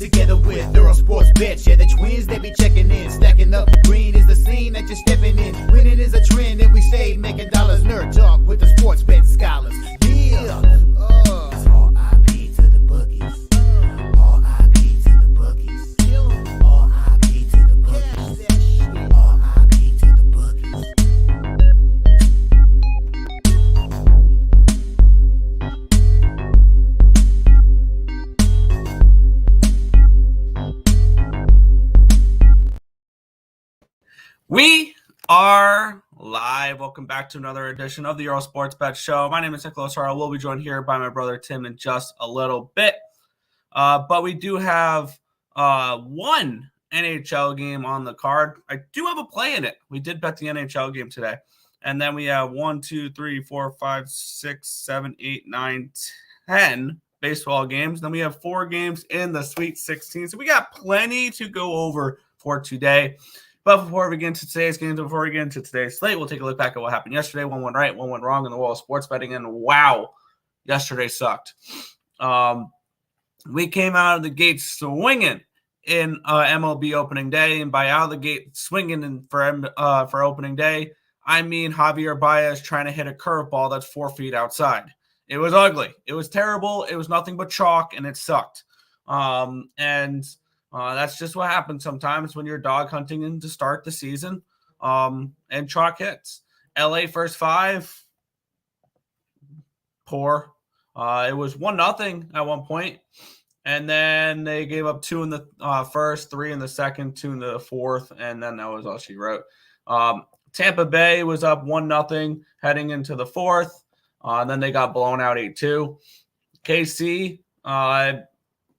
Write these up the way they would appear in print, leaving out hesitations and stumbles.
together with Earle Sports Bets. Yeah, the twins, they be checking in. Stacking up, green is the scene that you're stepping in. Winning is a trend, and we stay making dollars. Nerd talk with the sports bet scholars. Yeah, it's R.I.P. to the bookies. R.I.P. to the bookies. R.I.P. to the bookies. R.I.P. to the bookies. We are live. Welcome back to another edition of the Earle Sports Bet Show. My name is Nicholas Earle. We'll be joined here by my brother Tim in just a little bit. But we do have one NHL game on the card. I do have a play in it. We did bet the NHL game today. And then we have 1, 2, 3, 4, 5, 6, 7, 8, 9, 10 baseball games. Then we have 4 games in the Sweet 16. So we got plenty to go over for today. But before we get into today's games, before we get into today's slate, we'll take a look back at what happened yesterday. One went right, one went wrong in the world of sports betting. And wow, yesterday sucked. We came out of the gate swinging in MLB opening day. And by out of the gate swinging for opening day, I mean Javier Baez trying to hit a curveball that's 4 feet outside. It was ugly. It was terrible. It was nothing but chalk, and it sucked. That's just what happens sometimes when you're dog hunting in to start the season, and chalk hits. LA first 5, poor. It was 1-0 at one point, and then they gave up 2 in the first, 3 in the second, 2 in the fourth, and then that was all she wrote. Tampa Bay was up 1-0 heading into the fourth, and then they got blown out 8-2. KC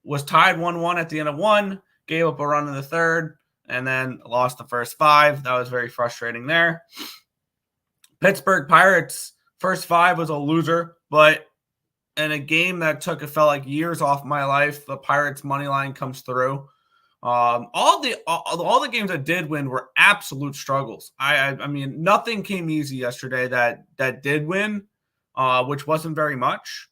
was tied 1-1 at the end of 1. Gave up a run in the third, and then lost the first 5. That was very frustrating there. Pittsburgh Pirates, first 5 was a loser, but in a game that felt like years off my life, the Pirates money line comes through. All the games that did win were absolute struggles. I mean, nothing came easy yesterday that did win, which wasn't very much.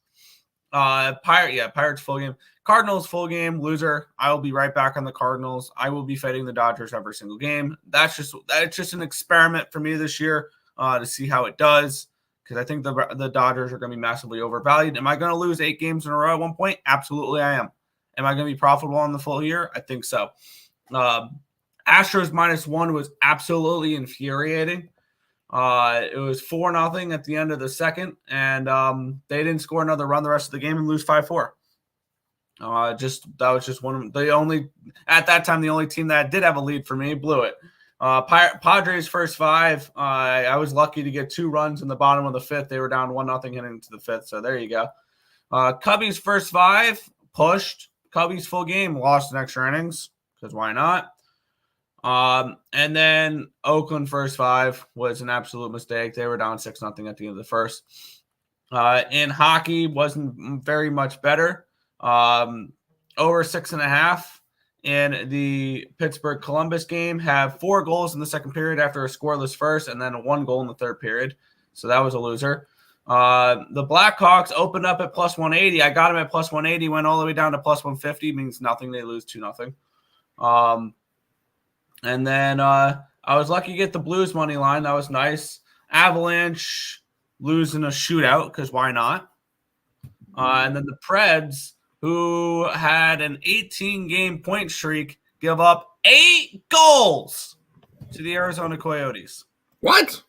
Pirates full game. Cardinals full game, loser. I will be right back on the Cardinals. I will be fading the Dodgers every single game. That's just an experiment for me this year to see how it does, because I think the Dodgers are going to be massively overvalued. Am I going to lose 8 games in a row at one point? Absolutely, I am. Am I going to be profitable on the full year? I think so. Astros -1 was absolutely infuriating. It was 4-0 at the end of the second, and they didn't score another run the rest of the game and lose 5-4. That was just one of the only at that time the only team that did have a lead for me blew it. Padres first 5. I was lucky to get 2 runs in the bottom of the 5th. They were down 1-0 heading into the 5th, so there you go. Cubbies first 5 pushed. Cubbies full game lost in extra innings because why not? And then Oakland first 5 was an absolute mistake. They were down 6-0 at the end of the first. In hockey wasn't very much better. Over 6.5 in the Pittsburgh Columbus game, have 4 goals in the second period after a scoreless first, and then 1 goal in the third period. So that was a loser. The Blackhawks opened up at +180. I got them at +180, went all the way down to +150, means nothing. They lose 2-0. And then I was lucky to get the Blues money line. That was nice. Avalanche losing a shootout, because why not? And then the Preds, who had an 18-game point streak, give up 8 goals to the Arizona Coyotes. What?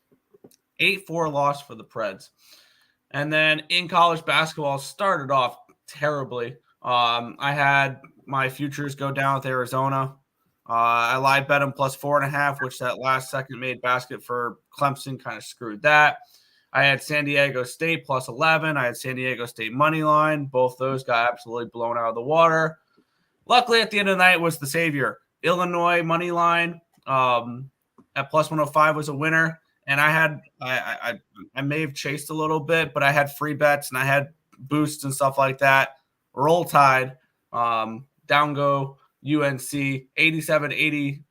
8-4 loss for the Preds. And then in college basketball, started off terribly. I had my futures go down with Arizona. I live bet them +4.5, which that last second made basket for Clemson kind of screwed that. I had San Diego State +11. I had San Diego State money line. Both those got absolutely blown out of the water. Luckily, at the end of the night was the savior. Illinois money line at +105 was a winner. And I may have chased a little bit, but I had free bets and I had boosts and stuff like that. Roll Tide, down go UNC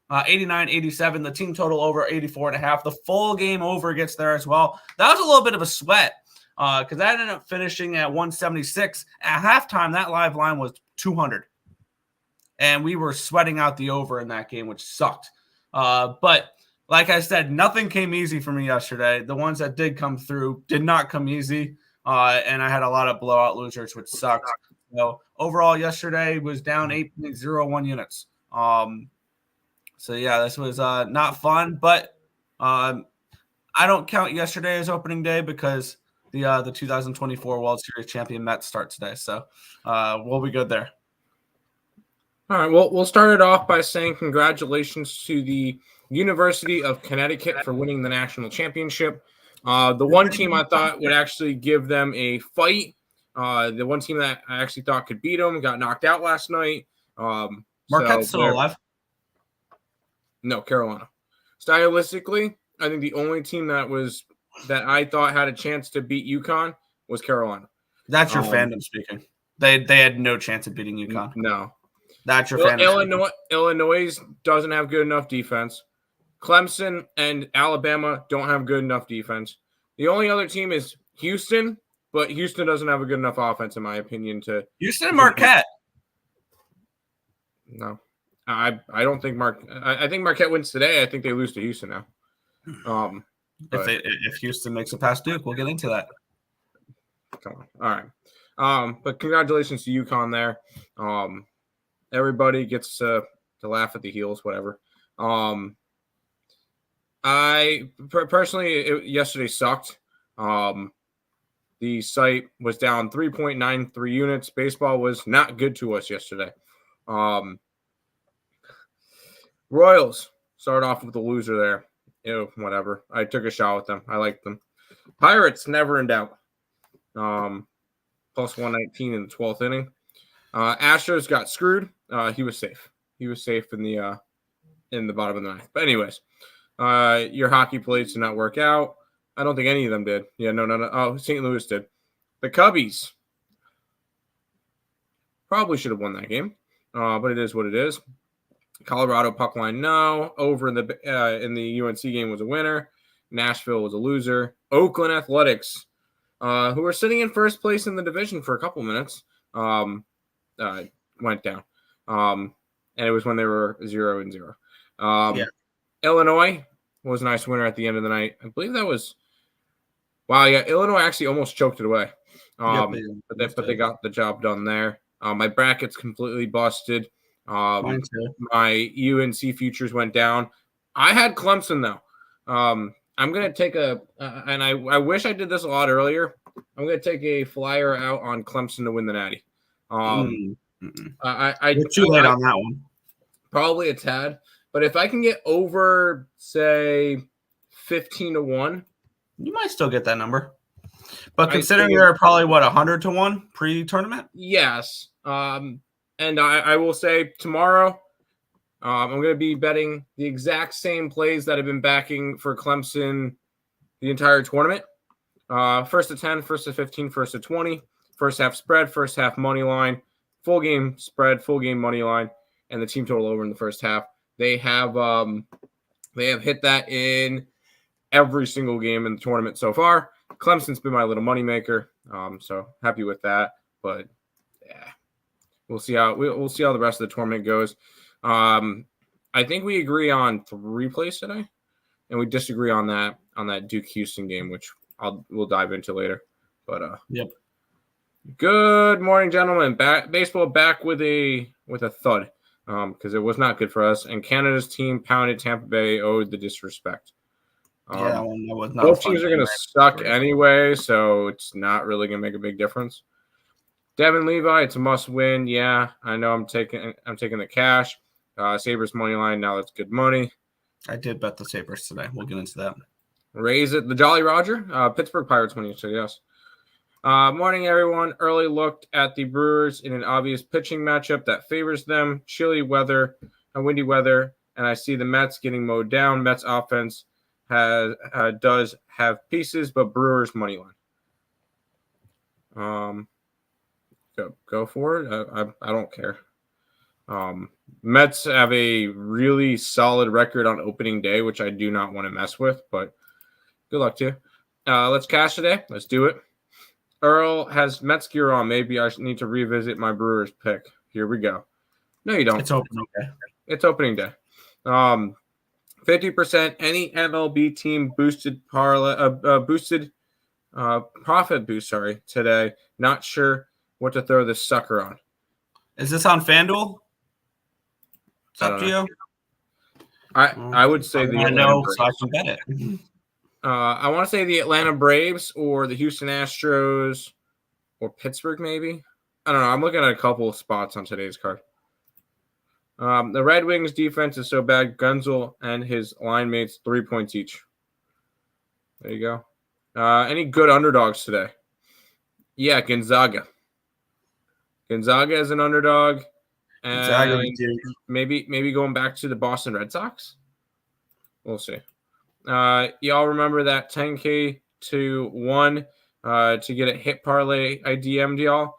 89-87. The team total over 84.5. The full game over gets there as well. That was a little bit of a sweat because that ended up finishing at 176. At halftime, that live line was 200. and we were sweating out the over in that game, which sucked. But like I said, nothing came easy for me yesterday. The ones that did come through did not come easy, and I had a lot of blowout losers, which sucked. So overall, yesterday was down 8.01 units. So yeah, this was not fun, but I don't count yesterday as opening day because the 2024 World Series champion Mets start today. So we'll be good there. All right, well, we'll start it off by saying congratulations to the University of Connecticut for winning the national championship. The one team I thought would actually give them a fight, the one team that I actually thought could beat them, got knocked out last night. Marquette's still alive? No, Carolina. Stylistically, I think the only team that I thought had a chance to beat UConn was Carolina. That's your fandom speaking. They had no chance of beating UConn. No. That's your fandom. Illinois doesn't have good enough defense. Clemson and Alabama don't have good enough defense. The only other team is Houston, but Houston doesn't have a good enough offense, in my opinion. Houston and Marquette. No. I don't think I think Marquette wins today. I think they lose to Houston now. If Houston makes it past Duke, we'll get into that. Come on. All right. But congratulations to UConn there. Everybody gets to laugh at the heels, whatever. I personally, yesterday sucked. The site was down 3.93 units. Baseball was not good to us yesterday. Royals started off with a loser there. Whatever. I took a shot with them. I liked them. Pirates never in doubt. Plus 119 in the 12th inning. Astros got screwed. He was safe. He was safe in the bottom of the ninth. But anyways, your hockey plays did not work out. I don't think any of them did. Yeah, no. Oh, St. Louis did. The Cubbies probably should have won that game, but it is what it is. Colorado puck line, no. Over in the UNC game was a winner. Nashville was a loser. Oakland Athletics, who were sitting in first place in the division for a couple minutes, went down. And it was when they were 0-0. Illinois was a nice winner at the end of the night. I believe that was Illinois actually almost choked it away. But they got the job done there. My bracket's completely busted. My UNC futures went down. I had Clemson though. I'm gonna take and I wish I did this a lot earlier. I'm gonna take a flyer out on Clemson to win the Natty. You're too late on that one. Probably a tad, but if I can get over, say, 15-1, you might still get that number. But considering you're probably 100-1 pre-tournament. Yes. And I will say tomorrow, I'm going to be betting the exact same plays that I've been backing for Clemson the entire tournament. First to 10, first to 15, first to 20, first half spread, first half money line, full game spread, full game money line, and the team total over in the first half. They have hit that in every single game in the tournament so far. Clemson's been my little moneymaker, so happy with that. But yeah, we'll see how the rest of the tournament goes. I think we agree on 3 plays today, and we disagree on that Duke Houston game, which we'll dive into later. But yep. Good morning, gentlemen. Baseball back with a thud, because it was not good for us. And Canada's team pounded Tampa Bay, owed the disrespect. That was not. Both teams are going to suck anyway, so it's not really going to make a big difference. Devin Levi, it's a must win. Yeah, I know. I'm taking the cash. Sabres money line. Now that's good money. I did bet the Sabres today. We'll get into that. Raise it. The Jolly Roger. Pittsburgh Pirates winning. So yes. Morning, everyone. Early looked at the Brewers in an obvious pitching matchup that favors them. Chilly weather and windy weather, and I see the Mets getting mowed down. Mets offense does have pieces, but Brewers money line. Go for it. I don't care. Mets have a really solid record on opening day, which I do not want to mess with, but good luck to you. Let's cash today. Let's do it. Earle has Mets gear on. Maybe I need to revisit my Brewers pick. Here we go. No, you don't. It's opening day. It's opening day. 50% any MLB team boosted profit boost. Sorry, today. Not sure what to throw this sucker on. Is this on FanDuel? It's up to you. I would say the I Atlanta know, Braves. so I can bet it. I want to say the Atlanta Braves or the Houston Astros or Pittsburgh, maybe. I don't know. I'm looking at a couple of spots on today's card. The Red Wings defense is so bad. Gunzel and his line mates 3 points each. There you go. Any good underdogs today? Yeah, Gonzaga. Gonzaga is an underdog. And maybe going back to the Boston Red Sox. We'll see. Y'all remember that 10K to 1 to get a hit parlay I DM'd y'all?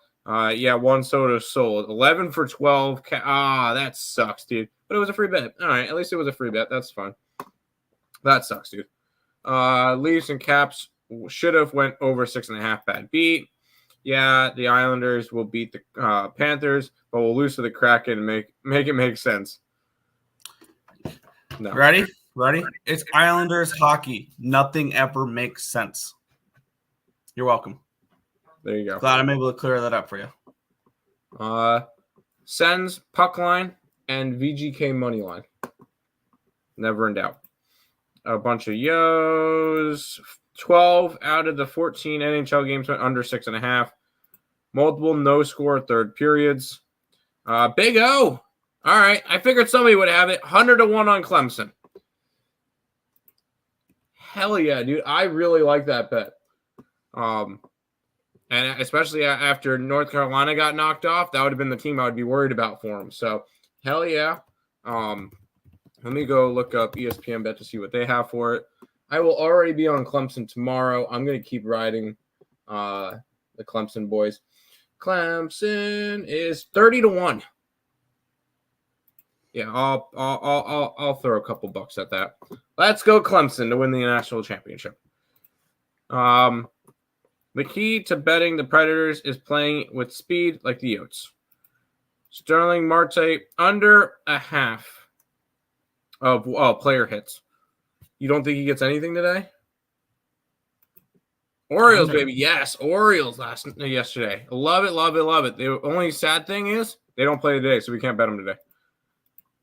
Yeah, one soda sold. 11 for 12. That sucks, dude. But it was a free bet. All right, at least it was a free bet. That's fine. That sucks, dude. Leafs and Caps should have went over 6.5. Bad beat. Yeah, the Islanders will beat the Panthers, but we'll lose to the Kraken and make it make sense. No. Ready? It's Islanders hockey. Nothing ever makes sense. You're welcome. There you go. Glad I'm able to clear that up for you. Sens, puck line, and VGK money line. Never in doubt. A bunch of yos. 12 out of the 14 NHL games went under 6.5. Multiple no-score third periods. Big O. All right. I figured somebody would have it. 100-1 on Clemson. Hell yeah, dude. I really like that bet. And especially after North Carolina got knocked off, that would have been the team I would be worried about for them. So, hell yeah. Let me go look up ESPN bet to see what they have for it. I will already be on Clemson tomorrow. I'm going to keep riding the Clemson boys. Clemson is 30-1. Yeah, I'll throw a couple bucks at that. Let's go Clemson to win the national championship. The key to betting the Predators is playing with speed like the Yotes. Sterling Marte under a half of player hits. You don't think he gets anything today? Orioles, baby. Yes, Orioles yesterday. Love it. The only sad thing is they don't play today, so we can't bet them today.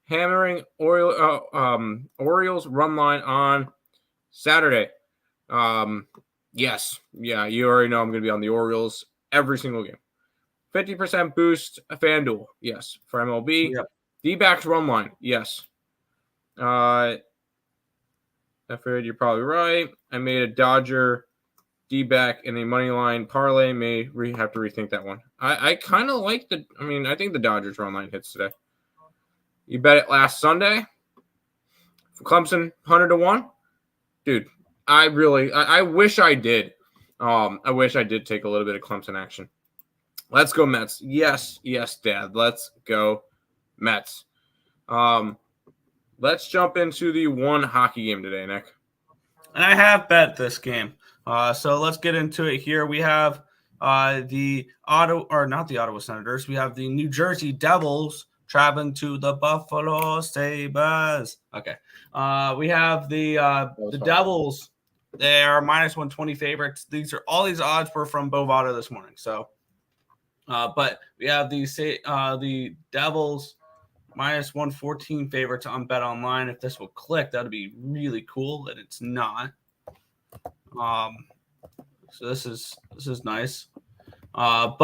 Hammering Orioles run line on Saturday. Yes. Yeah, you already know I'm going to be on the Orioles every single game. 50% boost, FanDuel. Yes. For MLB. Yep. D-backs run line. Yes. I figured you're probably right. I made a Dodger D-back in a money line parlay. May have to rethink that one. I kind of like I think the Dodgers run line hits today. You bet it last Sunday. Clemson 100-1. Dude, I wish I did. I wish I did take a little bit of Clemson action. Let's go Mets. Yes, Dad. Let's go Mets. Let's jump into the one hockey game today, Nick. And I have bet this game. So let's get into it here. We have not the Ottawa Senators. We have the New Jersey Devils traveling to the Buffalo Sabres. Okay. We have the Devils. They are minus 120 favorites. All these odds were from Bovada this morning. So, but we have the Devils minus 114 favorites on Bet Online. If this will click, that would be really cool. And it's not. So this is nice. So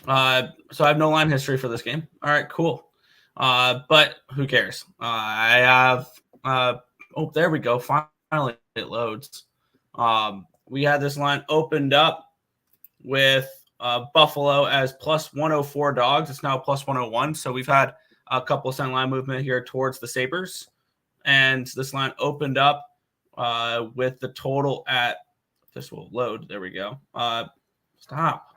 I have no line history for this game. All right, cool. But who cares? I have there we go. Finally it loads. We had this line opened up with Buffalo as plus 104 dogs. It's now plus 101. So we've had a couple of cent line movement here towards the Sabres. And this line opened up with the total at, this will load. There we go. Stop.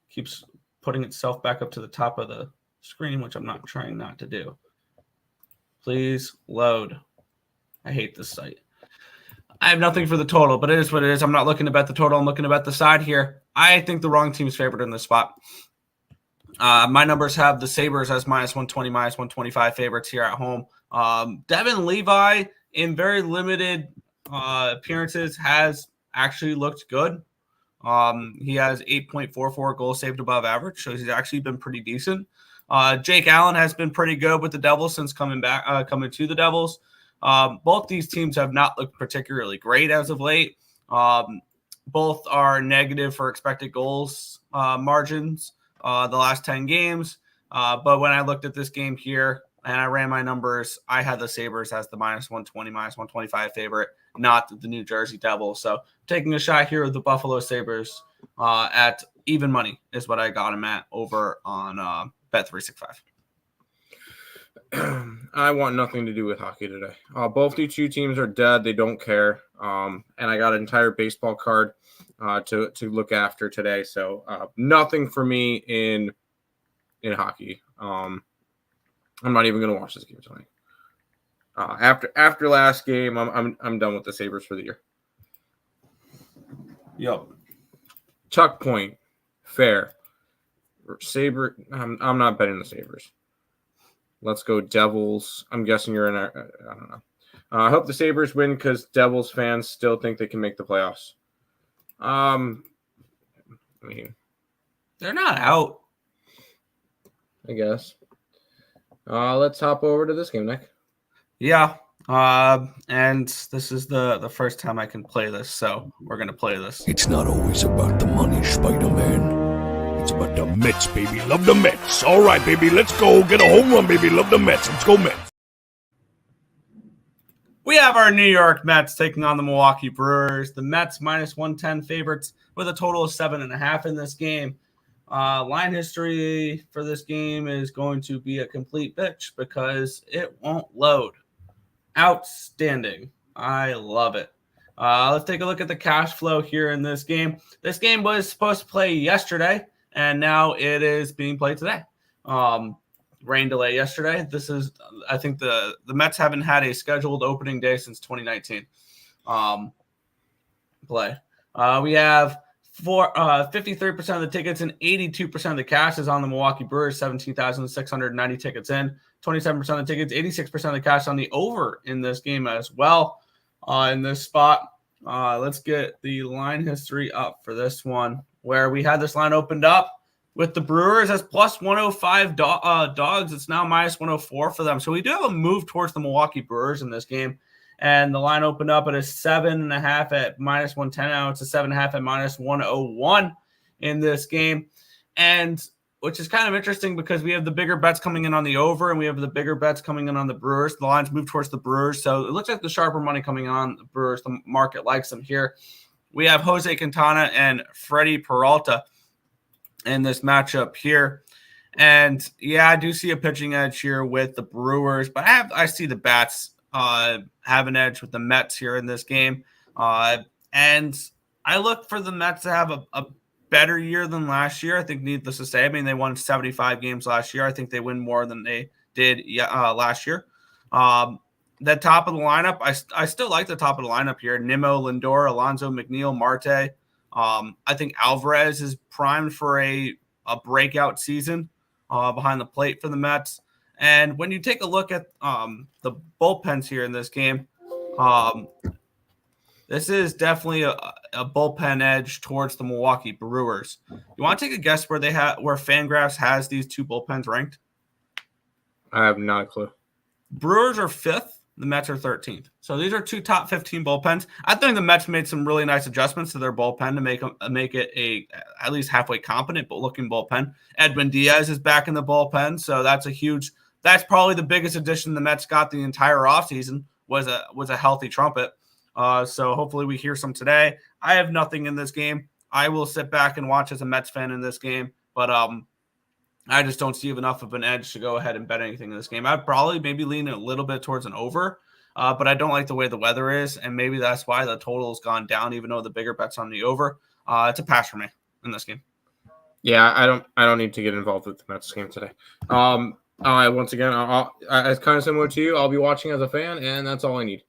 Keeps putting itself back up to the top of the screen, which I'm not trying not to do. Please load. I hate this site. I have nothing for the total, but it is what it is. I'm not looking to bet the total. I'm looking to bet the side here. I think the wrong team is favored in this spot. My numbers have the Sabres as minus 120, minus 125 favorites here at home. Devin Levi, in very limited appearances, has actually looked good. He has 8.44 goals saved above average, so he's actually been pretty decent. Jake Allen has been pretty good with the Devils since coming to the Devils. Both these teams have not looked particularly great as of late. Both are negative for expected goals margins the last 10 games. But when I looked at this game here and I ran my numbers, I had the Sabres as the minus 120, minus 125 favorite, not the New Jersey Devils. So taking a shot here with the Buffalo Sabres at even money is what I got them at over on Bet365. I want nothing to do with hockey today. Both these two teams are dead. They don't care. And I got an entire baseball card to look after today. So nothing for me in hockey. I'm not even going to watch this game tonight. After last game, I'm done with the Sabres for the year. Yep. Tuck point, fair. Sabre. I'm not betting the Sabres. Let's go Devils. I'm guessing you're in I don't know. I hope the Sabres win because Devils fans still think they can make the playoffs. I mean, they're not out. I guess. Let's hop over to this game, Nick. Yeah. And this is the first time I can play this, so we're going to play this. It's not always about the money, Spider-Man. It's about the Mets, baby. Love the Mets. All right, baby. Let's go. Get a home run, baby. Love the Mets. Let's go, Mets. We have our New York Mets taking on the Milwaukee Brewers. The Mets minus 110 favorites with a total of 7.5 in this game. Line history for this game is going to be a complete bitch because it won't load. Outstanding. I love it. Let's take a look at the cash flow here in this game. This game was supposed to play yesterday, and now it is being played today. Rain delay yesterday. I think the Mets haven't had a scheduled opening day since 2019. Play. We have 53% of the tickets and 82% of the cash is on the Milwaukee Brewers, 17,690 tickets in. 27% of the tickets, 86% of the cash on the over in this game as well. In this spot, let's get the line history up for this one, where we had this line opened up with the Brewers as plus 105 dogs. It's now minus 104 for them. So we do have a move towards the Milwaukee Brewers in this game. And the line opened up at a 7.5 at minus 110. Now it's a 7.5 at minus 101 in this game. And which is kind of interesting because we have the bigger bets coming in on the over and we have the bigger bets coming in on the Brewers. The lines move towards the Brewers. So it looks like the sharper money coming in on the Brewers. The market likes them here. We have Jose Quintana and Freddie Peralta in this matchup here. And yeah, I do see a pitching edge here with the Brewers, but I see the bats have an edge with the Mets here in this game. And I look for the Mets to have a better year than last year. I think, needless to say, I mean, they won 75 games last year. I think they win more than they did last year. The top of the lineup, I still like the top of the lineup here. Nimmo, Lindor, Alonso, McNeil, Marte. I think Alvarez is primed for a breakout season behind the plate for the Mets. And when you take a look at the bullpens here in this game, this is definitely a bullpen edge towards the Milwaukee Brewers. You want to take a guess where Fangraphs has these two bullpens ranked? I have not a clue. Brewers are 5th. The Mets are 13th. So these are two top 15 bullpens. I think the Mets made some really nice adjustments to their bullpen to make it at least halfway competent but looking bullpen. Edwin Diaz is back in the bullpen, so that's probably the biggest addition the Mets got the entire offseason was a healthy Trumpet. So hopefully we hear some today. I have nothing in this game. I will sit back and watch as a Mets fan in this game, but I just don't see enough of an edge to go ahead and bet anything in this game. I'd probably maybe lean a little bit towards an over, but I don't like the way the weather is, and maybe that's why the total has gone down, even though the bigger bet's on the over. It's a pass for me in this game. Yeah, I don't need to get involved with the Mets game today. Once again, it's kind of similar to you. I'll be watching as a fan, and that's all I need.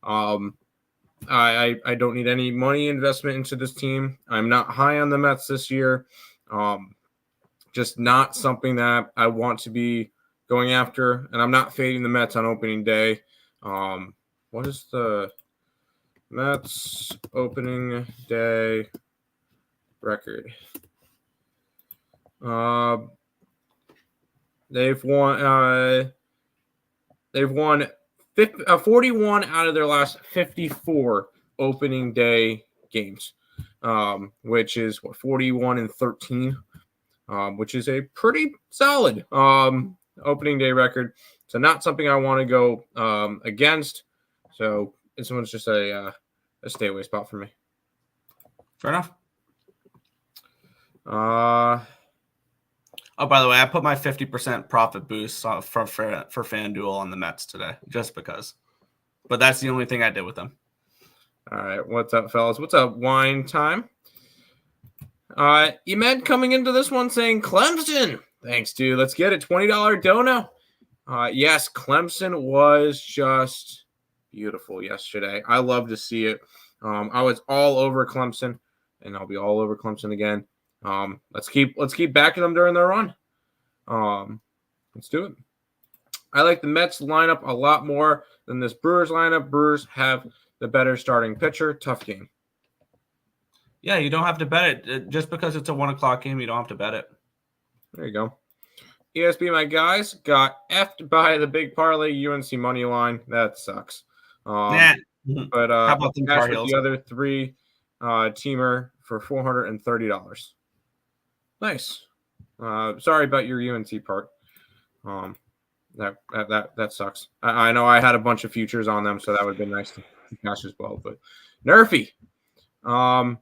I don't need any money investment into this team. I'm not high on the Mets this year. just not something that I want to be going after. And I'm not fading the Mets on opening day. What is the Mets opening day record? They've won 41 out of their last 54 opening day games, which is 41-13, which is a pretty solid opening day record. So not something I want to go against. So this one's just a stay away spot for me. Fair enough. Oh, by the way, I put my 50% profit boost for FanDuel on the Mets today, just because. But that's the only thing I did with them. All right, what's up, fellas? What's up, wine time? Emed coming into this one saying Clemson. Thanks, dude. Let's get it. $20 dono. Yes, Clemson was just beautiful yesterday. I love to see it. I was all over Clemson, and I'll be all over Clemson again. Let's keep backing them during their run. Let's do it. I like the Mets lineup a lot more than this Brewers lineup. Brewers have the better starting pitcher. Tough game. Yeah, you don't have to bet it. Just because it's a 1:00 game, you don't have to bet it. There you go. ESB, my guys, got effed by the big parlay UNC money line. That sucks. But how about the other three teamer for $430. Nice. Sorry about your UNC part. That sucks. I know I had a bunch of futures on them, so that would have been nice to cash as well. But Nerfy. I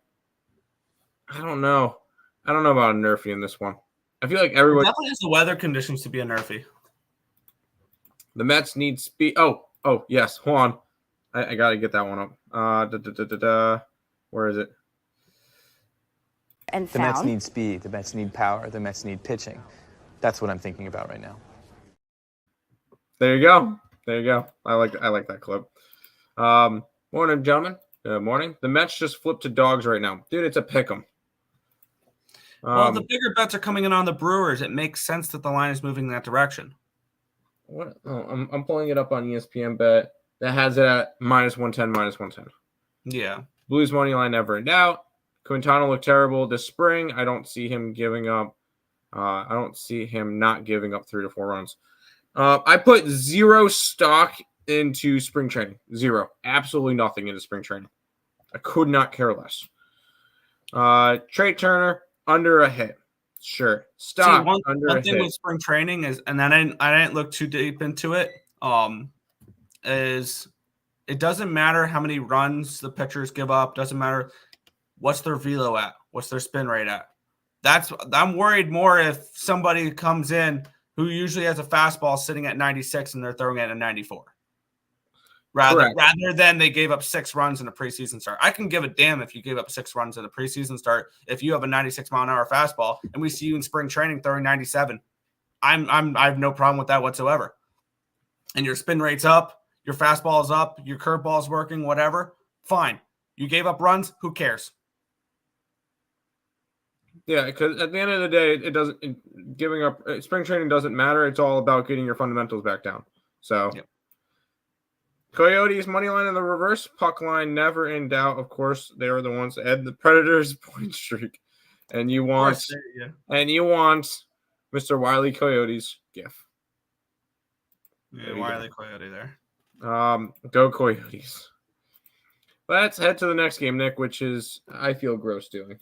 don't know. I don't know about a Nerfy in this one. I feel like everyone definitely has the weather conditions to be a Nerfy. The Mets need speed. Oh, yes. Hold on. I got to get that one up. Where is it? And the Mets need speed. The Mets need power. The Mets need pitching. That's what I'm thinking about right now. There you go. I like that clip. Morning, gentlemen. Good morning. The Mets just flipped to dogs right now. Dude, it's a pick 'em. Well, the bigger bets are coming in on the Brewers. It makes sense that the line is moving in that direction. What? Oh, I'm pulling it up on ESPN bet. That has it at -110. Yeah. Blues money line never in doubt. Quintana looked terrible this spring. I don't see him giving up. I don't see him not giving up 3 to 4 runs. I put 0 stock into spring training. 0. Absolutely nothing into spring training. I could not care less. Trey Turner under a hit. Sure. Stock under a hit. One thing with spring training is, and then I didn't look too deep into it, is it doesn't matter how many runs the pitchers give up. Doesn't matter what's their velo at, what's their spin rate at. I'm worried more if somebody comes in who usually has a fastball sitting at 96 and they're throwing it at 94. Rather than they gave up 6 runs in a preseason start. I can give a damn if you gave up 6 runs in a preseason start if you have a 96-mile-an-hour fastball and we see you in spring training throwing 97. I have no problem with that whatsoever. And your spin rate's up, your fastball is up, your curveball's working, whatever. Fine. You gave up runs. Who cares? Yeah, because at the end of the day, giving up spring training doesn't matter. It's all about getting your fundamentals back down. So, yep. Coyotes money line in the reverse, puck line never in doubt. Of course, they are the ones that had the Predators point streak, and you want Mr. Wile Coyotes gif. Yeah, Wile Coyote there. Go Coyotes. Let's head to the next game, Nick, which is I feel gross doing.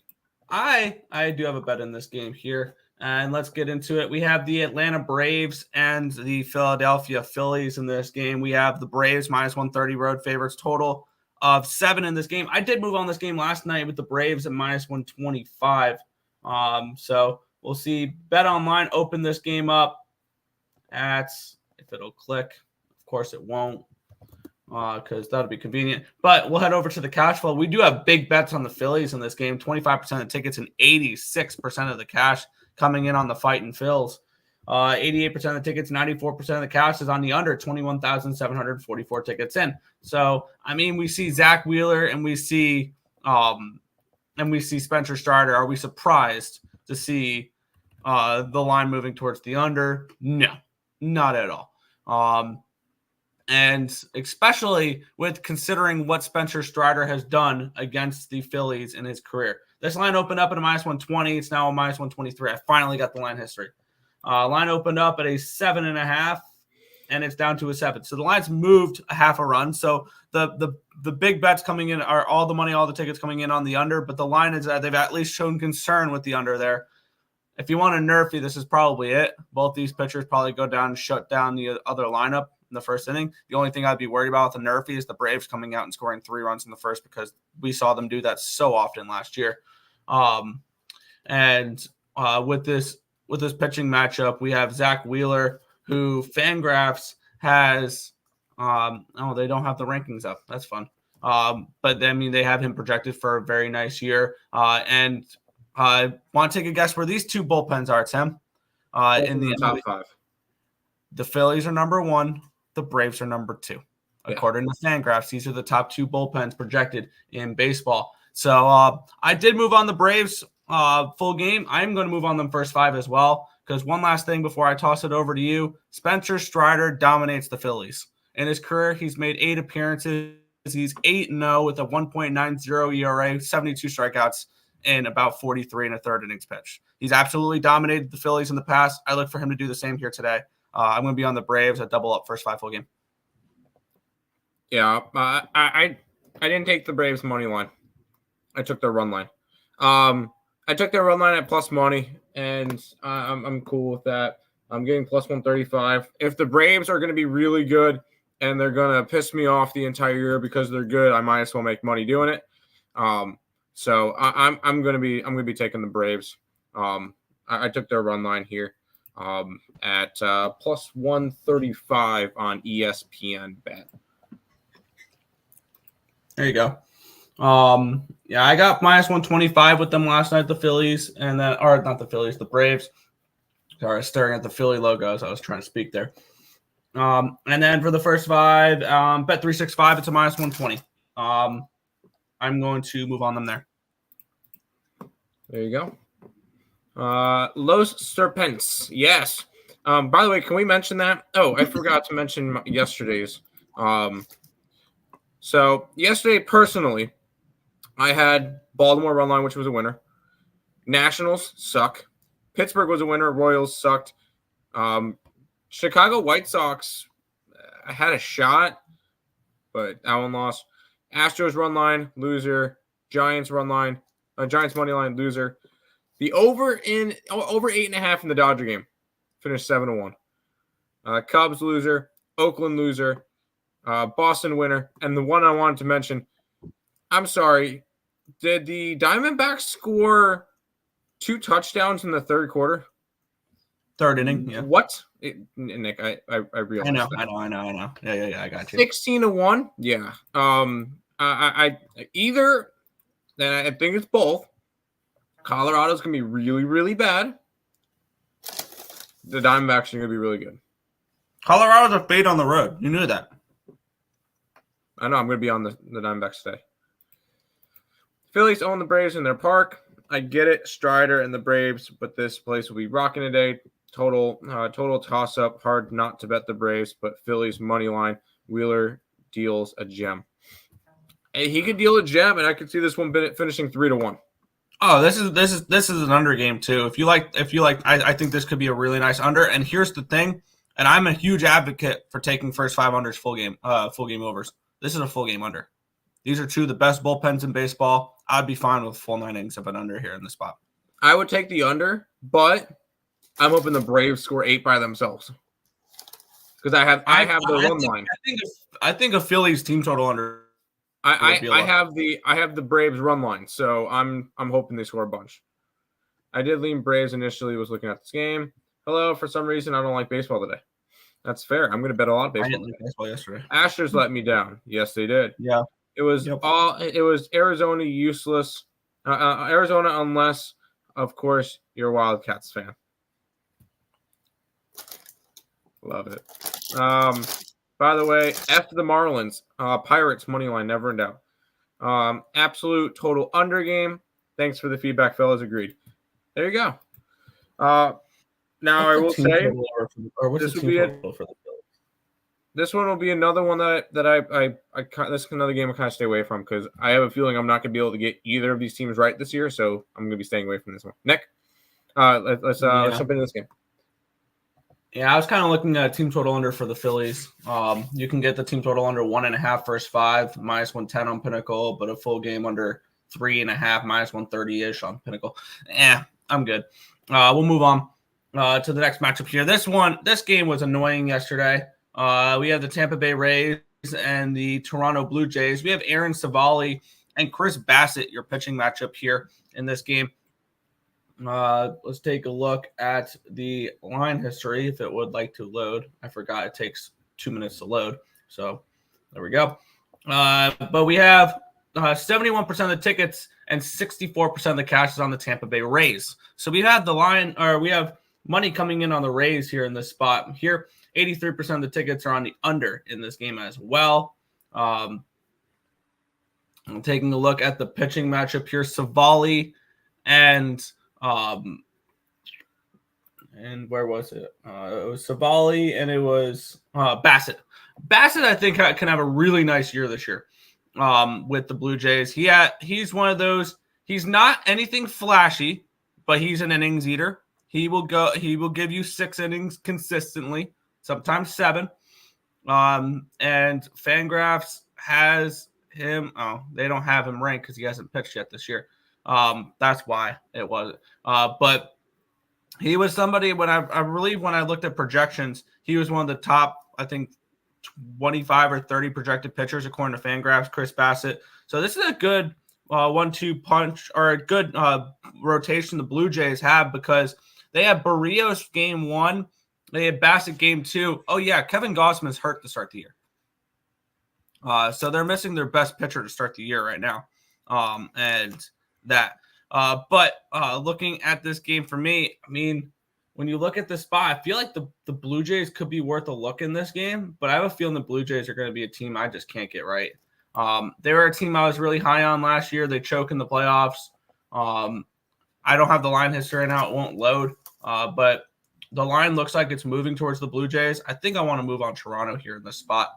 I do have a bet in this game here, and let's get into it. We have the Atlanta Braves and the Philadelphia Phillies in this game. We have the Braves -130 road favorites, total of 7 in this game. I did move on this game last night with the Braves at -125. So we'll see. Bet Online open this game up at, if it'll click, of course it won't, because that'll be convenient. But we'll head over to the cash flow. We do have big bets on the Phillies in this game. 25% of the tickets and 86% of the cash coming in on the Fightin' Phils. 88% of the tickets, 94% of the cash is on the under. 21,744 tickets in. So, I mean, we see Zach Wheeler and we see Spencer Strider. Are we surprised to see the line moving towards the under. No, not at all. And especially with considering what Spencer Strider has done against the Phillies in his career. This line opened up at a -120. It's now a -123. I finally got the line history. Line opened up at a 7.5, and it's down to a 7. So the line's moved a half a run. So the big bets coming in are all the money, all the tickets coming in on the under, but the line is that they've at least shown concern with the under there. If you want a nerfy, this is probably it. Both these pitchers probably go down and shut down the other lineup in the first inning. The only thing I'd be worried about with the nerfy is the Braves coming out and scoring 3 runs in the first, because we saw them do that so often last year. With this pitching matchup, we have Zach Wheeler, who Fangraphs has. They don't have the rankings up. That's fun. But I mean, they have him projected for a very nice year. Want to take a guess where these two bullpens are, Tim? In the top 5. The Phillies are number 1. The Braves are number 2. Yeah. According to Fangraphs, these are the top 2 bullpens projected in baseball. So I did move on the Braves full game. I'm going to move on them first 5 as well, because one last thing before I toss it over to you. Spencer Strider dominates the Phillies. In his career, he's made 8 appearances. He's 8-0 with a 1.90 ERA, 72 strikeouts in about 43 1/3 innings pitched. He's absolutely dominated the Phillies in the past. I look for him to do the same here today. I'm going to be on the Braves at double up first 5 full game. Yeah, I didn't take the Braves money line. I took their run line. I took their run line at plus money, and I'm cool with that. I'm getting plus 135. If the Braves are going to be really good and they're going to piss me off the entire year because they're good, I might as well make money doing it. So I'm going to be taking the Braves. I took their run line here at plus 135 on ESPN bet. There you go. I got minus 125 with them last night, the Phillies, and then, or not the Phillies, the Braves. Sorry, I was staring at the Philly logo as I was trying to speak there. And then for the first 5, bet 365, it's a minus 120. I'm going to move on them there. There you go. Los Serpents. Yes. By the way, can we mention that? Oh, I forgot to mention yesterday's. So yesterday, personally, I had Baltimore run line, which was a winner. Nationals suck. Pittsburgh was a winner. Royals sucked. Chicago White Sox had a shot, but that one lost. Astros run line, loser. Giants run line. Giants money line, loser. The over 8.5 in the Dodger game finished 7-1. Cubs loser. Oakland loser. Boston winner. And the one I wanted to mention, I'm sorry, did the Diamondbacks score 2 touchdowns in the third quarter? Third inning, yeah. What? Nick, I realized. I know. Yeah, I got you. 16-1? Yeah. I either, and I think it's both. Colorado's going to be really, really bad. The Diamondbacks are going to be really good. Colorado's a fade on the road. You knew that. I know. I'm going to be on the Diamondbacks today. Phillies own the Braves in their park. I get it. Strider and the Braves, but this place will be rocking today. Total toss-up. Hard not to bet the Braves, but Phillies money line. Wheeler deals a gem. And he could deal a gem, and I could see this one finishing 3-1. Oh, this is an under game too. If you like, I think this could be a really nice under. And here's the thing, and I'm a huge advocate for taking first 5 unders full game overs. This is a full game under. These are 2 of the best bullpens in baseball. I'd be fine with full 9 innings of an under here in the spot. I would take the under, but I'm hoping the Braves score 8 by themselves because I have the run line. I think a Phillies team total under. I have the Braves run line, so I'm hoping they score a bunch. I did lean Braves initially. Was looking at this game. Hello, for some reason I don't like baseball today. That's fair. I'm going to bet a lot of baseball. I didn't like baseball yesterday. Astros let me down. Yes, they did. Yeah. It was Arizona useless. Arizona, unless, of course, you're a Wildcats fan. Love it. By the way, F the Marlins. Pirates money line, never in doubt. Absolute total under game. Thanks for the feedback, fellas. Agreed. There you go. Now I will say what's the team total for the Phillies? This one will be another one that this is another game I kind of stay away from because I have a feeling I'm not going to be able to get either of these teams right this year, so I'm going to be staying away from this one. Nick, let's jump into this game. Yeah, I was kind of looking at team total under for the Phillies. You can get the team total under 1.5 first 5, minus 110 on Pinnacle, but a full game under 3.5, minus 130-ish on Pinnacle. I'm good. We'll move on to the next matchup here. This game was annoying yesterday. We have the Tampa Bay Rays and the Toronto Blue Jays. We have Aaron Savali and Chris Bassett, your pitching matchup here in this game. Let's take a look at the line history if it would like to load. I forgot it takes 2 minutes to load. So there we go. But we have 71% of the tickets and 64% of the cash is on the Tampa Bay Rays. So we have we have money coming in on the Rays here in this spot. Here, 83% of the tickets are on the under in this game as well. I'm taking a look at the pitching matchup here. Savali and where was it? It was Savali and it was Bassett. Bassett, I think, can have a really nice year this year with the Blue Jays. He's one of those. He's not anything flashy, but he's an innings eater. He will give you 6 innings consistently, sometimes 7. And Fangraphs has him. Oh, they don't have him ranked because he hasn't pitched yet this year. That's why it wasn't. But he was somebody when I believe when I looked at projections, he was one of the top, I think, 25 or 30 projected pitchers according to Fangraphs, Chris Bassett. So this is a good 1-2 punch or a good rotation the Blue Jays have because they have Barrios game 1. They have Bassett game 2. Oh, yeah, Kevin Gausman's hurt to start the year. So they're missing their best pitcher to start the year right now. But looking at this game for me, I mean, when you look at this spot, I feel like the Blue Jays could be worth a look in this game, but I have a feeling the Blue Jays are going to be a team I just can't get right. They were a team I was really high on last year. They choke in the playoffs. I don't have the line history now. It won't load, but the line looks like it's moving towards the Blue Jays. I think I want to move on Toronto here in this spot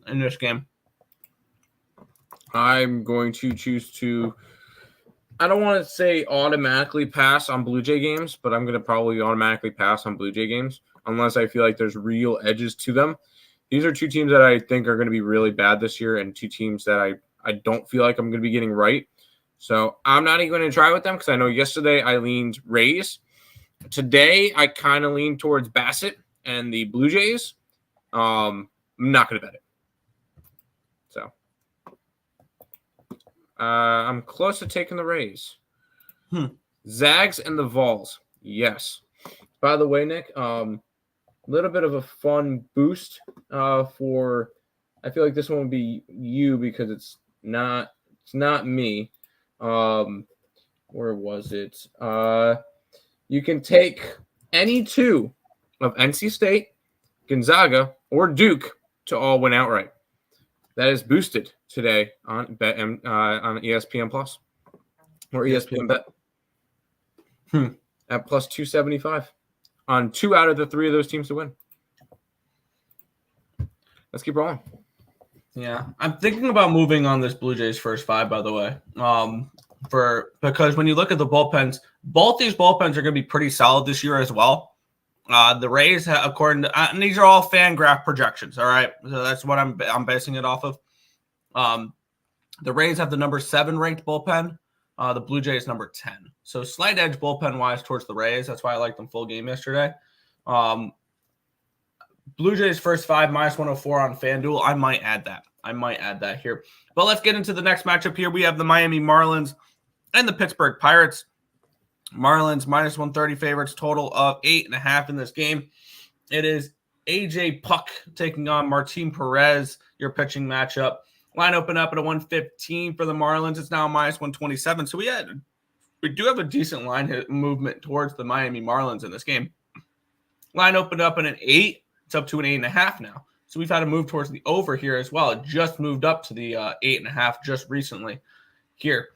in this game. I'm going to choose to I don't want to say automatically pass on Blue Jay games, but I'm going to probably automatically pass on Blue Jay games unless I feel like there's real edges to them. These are two teams that I think are going to be really bad this year and two teams that I don't feel like I'm going to be getting right. So I'm not even going to try with them because I know yesterday I leaned Rays. Today I kind of lean towards Bassett and the Blue Jays. I'm not going to bet it. So I'm close to taking the Rays. Zags and the Vols. Yes. By the way, Nick, little bit of a fun boost for I feel like this one would be you because it's not me. Where was it? You can take any two of NC State, Gonzaga, or Duke to all win outright. That is boosted today on ESPN Plus or ESPN Bet at plus 275 on 2 out of the 3 of those teams to win. Let's keep rolling. Yeah, I'm thinking about moving on this Blue Jays first 5, by the way. Because when you look at the bullpens, both these bullpens are going to be pretty solid this year as well. The Rays, according to, and these are all Fangraph projections. All right, so that's what I'm basing it off of. The Rays have the number 7 ranked bullpen. The Blue Jays number 10. So slight edge bullpen wise towards the Rays. That's why I liked them full game yesterday. Blue Jays first 5 minus 104 on FanDuel. I might add that here. But let's get into the next matchup here. We have the Miami Marlins and the Pittsburgh Pirates. Marlins minus 130 favorites, total of 8.5 in this game. It is AJ Puck taking on Martin Perez, your pitching matchup. Line open up at a 115 for the Marlins. It's now minus 127. So we do have a decent line movement towards the Miami Marlins in this game. Line opened up at an 8. It's up to an 8.5 now. So we've had a move towards the over here as well. It just moved up to the 8.5 just recently here.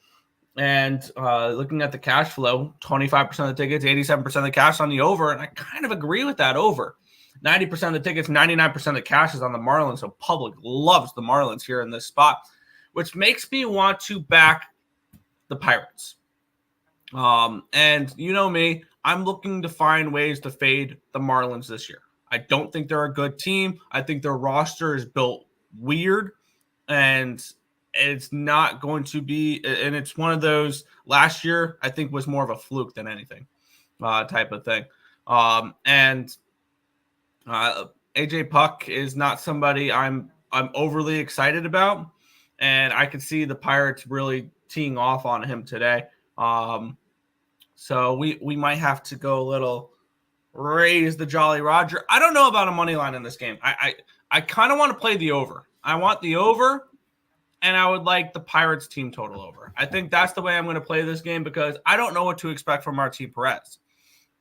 And looking at the cash flow, 25% of the tickets, 87% of the cash on the over. And I kind of agree with that over. 90% of the tickets, 99% of the cash is on the Marlins. So public loves the Marlins here in this spot, which makes me want to back the Pirates. And you know me, I'm looking to find ways to fade the Marlins this year. I don't think they're a good team. I think their roster is built weird, and it's not going to be, and it's one of those last year, I think was more of a fluke than anything type of thing. AJ Puck is not somebody I'm overly excited about, and I could see the Pirates really teeing off on him today. So we might have to go a little raise the Jolly Roger. I don't know about a money line in this game. I kind of want to play the over. I want the over, and I would like the Pirates team total over. I think that's the way I'm going to play this game because I don't know what to expect from Martin Perez.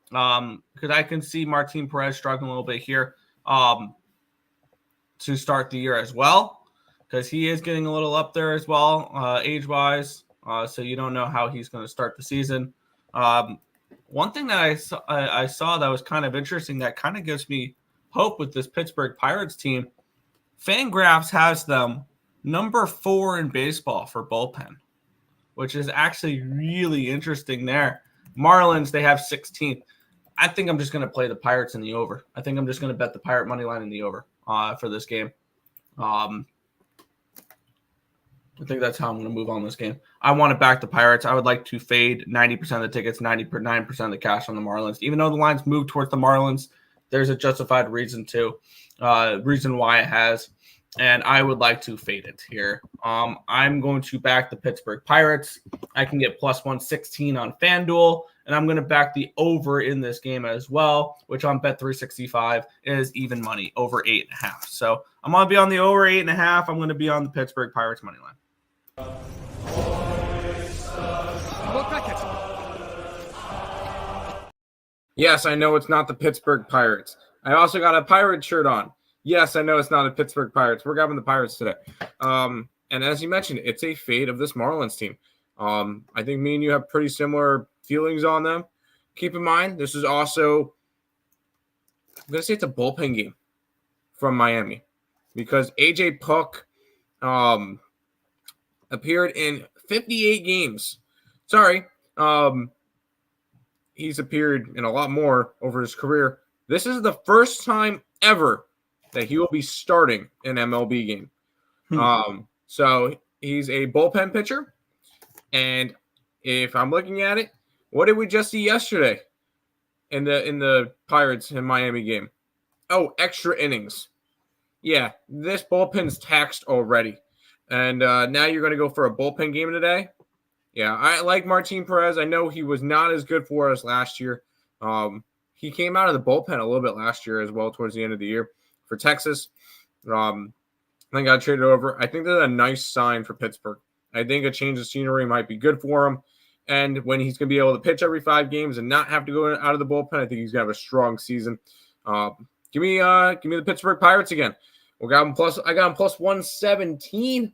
Because I can see Martin Perez struggling a little bit here to start the year as well, because he is getting a little up there as well, age-wise. So you don't know how he's going to start the season. One thing that I saw that was kind of interesting that kind of gives me hope with this Pittsburgh Pirates team, Fangraphs has them number 4 in baseball for bullpen, which is actually really interesting there. Marlins, they have 16th. I think I'm just going to play the Pirates in the over. I think I'm just going to bet the Pirate money line in the over for this game. I think that's how I'm going to move on this game. I want to back the Pirates. I would like to fade 90% of the tickets, 99% of the cash on the Marlins. Even though the lines move towards the Marlins, there's a justified reason why it has. And I would like to fade it here. I'm going to back the Pittsburgh Pirates. I can get plus 116 on FanDuel, and I'm going to back the over in this game as well, which on Bet365 is even money, over 8.5. So I'm going to be on the over 8.5. I'm going to be on the Pittsburgh Pirates money line. Yes, I know it's not the Pittsburgh Pirates. I also got a Pirate shirt on. Yes, I know it's not the Pittsburgh Pirates. We're grabbing the Pirates today. And as you mentioned, it's a fade of this Marlins team. I think me and you have pretty similar feelings on them. Keep in mind, this is also, I'm going to say it's a bullpen game from Miami because AJ Puck appeared in 58 games. Sorry. He's appeared in a lot more over his career. This is the first time ever that he will be starting an MLB game. So he's a bullpen pitcher. And if I'm looking at it, what did we just see yesterday in the Pirates and Miami game? Oh, extra innings. Yeah, this bullpen's taxed already. And now you're going to go for a bullpen game today? Yeah, I like Martin Perez. I know he was not as good for us last year. He came out of the bullpen a little bit last year as well towards the end of the year for Texas. I think got traded over. I think that's a nice sign for Pittsburgh. I think a change of scenery might be good for him. And when he's going to be able to pitch every 5 games and not have to go out of the bullpen, I think he's going to have a strong season. Give me the Pittsburgh Pirates again. I got him plus 117.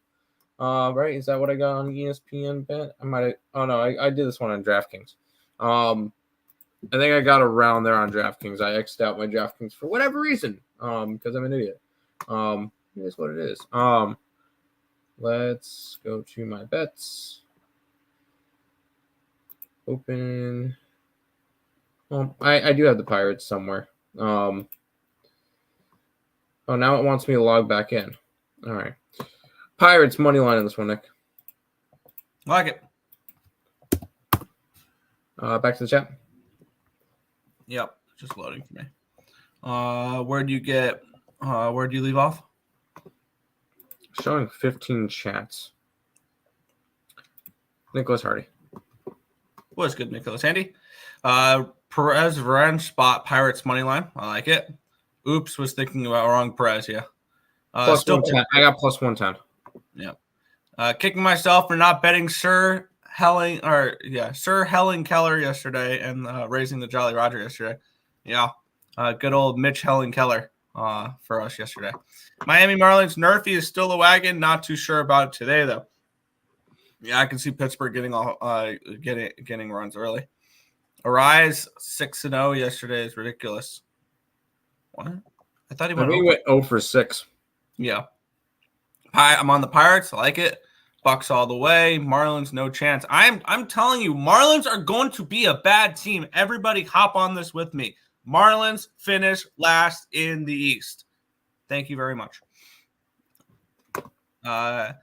Right? Is that what I got on ESPN bet? I might have. Oh no, I did this one on DraftKings. I think I got around there on DraftKings. I X'd out my DraftKings for whatever reason. Because I'm an idiot. It is what it is. Let's go to my bets. Open. I do have the Pirates somewhere. Oh, now it wants me to log back in. All right. Pirates money line in this one, Nick. Like it. Back to the chat. Yep, just loading for me. Where do you leave off? Showing 15 chats. Nicholas Hardy. Was good, Nicholas Handy. Perez revenge spot Pirates money line. I like it. Oops, was thinking about wrong Perez. Yeah. Plus 110. I got plus 110. Yeah. Kicking myself for not betting Sir Helen Keller yesterday and raising the Jolly Roger yesterday. Yeah. Good old Mitch Helen Keller for us yesterday. Miami Marlins, Nerfy is still a wagon. Not too sure about it today, though. Yeah, I can see Pittsburgh getting runs early. Arise 6-0 yesterday is ridiculous. What? I thought he I went think he over. went 0 for 6. Yeah. I'm on the Pirates. I like it. Bucks all the way. Marlins, no chance. I'm telling you, Marlins are going to be a bad team. Everybody hop on this with me. Marlins finish last in the East. Thank you very much. La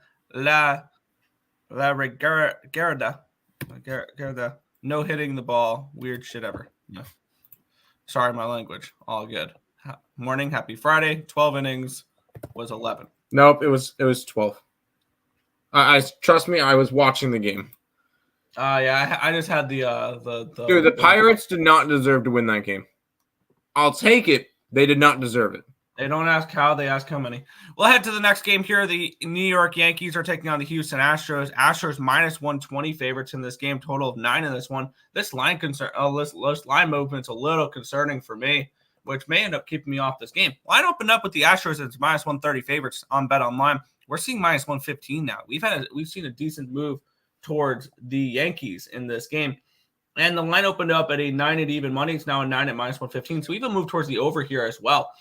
Garda. No hitting the ball. Weird shit ever. No. Sorry, my language. All good. Morning. Happy Friday. 12 innings was 11. Nope, it was 12. I trust me, I was watching the game. Yeah, I just had the Dude, the Pirates did not deserve to win that game. I'll take it. They did not deserve it. They don't ask how, they ask how many. We'll head to the next game here. The New York Yankees are taking on the Houston Astros. Astros minus 120 favorites in this game, total of 9 in this one. This line movement's a little concerning for me, which may end up keeping me off this game. Line opened up with the Astros as minus 130 favorites on Bet Online. We're seeing minus 115 now. We've seen a decent move towards the Yankees in this game. And the line opened up at a 9 at even money. It's now a 9 at minus 115. So we even moved towards the over here as well.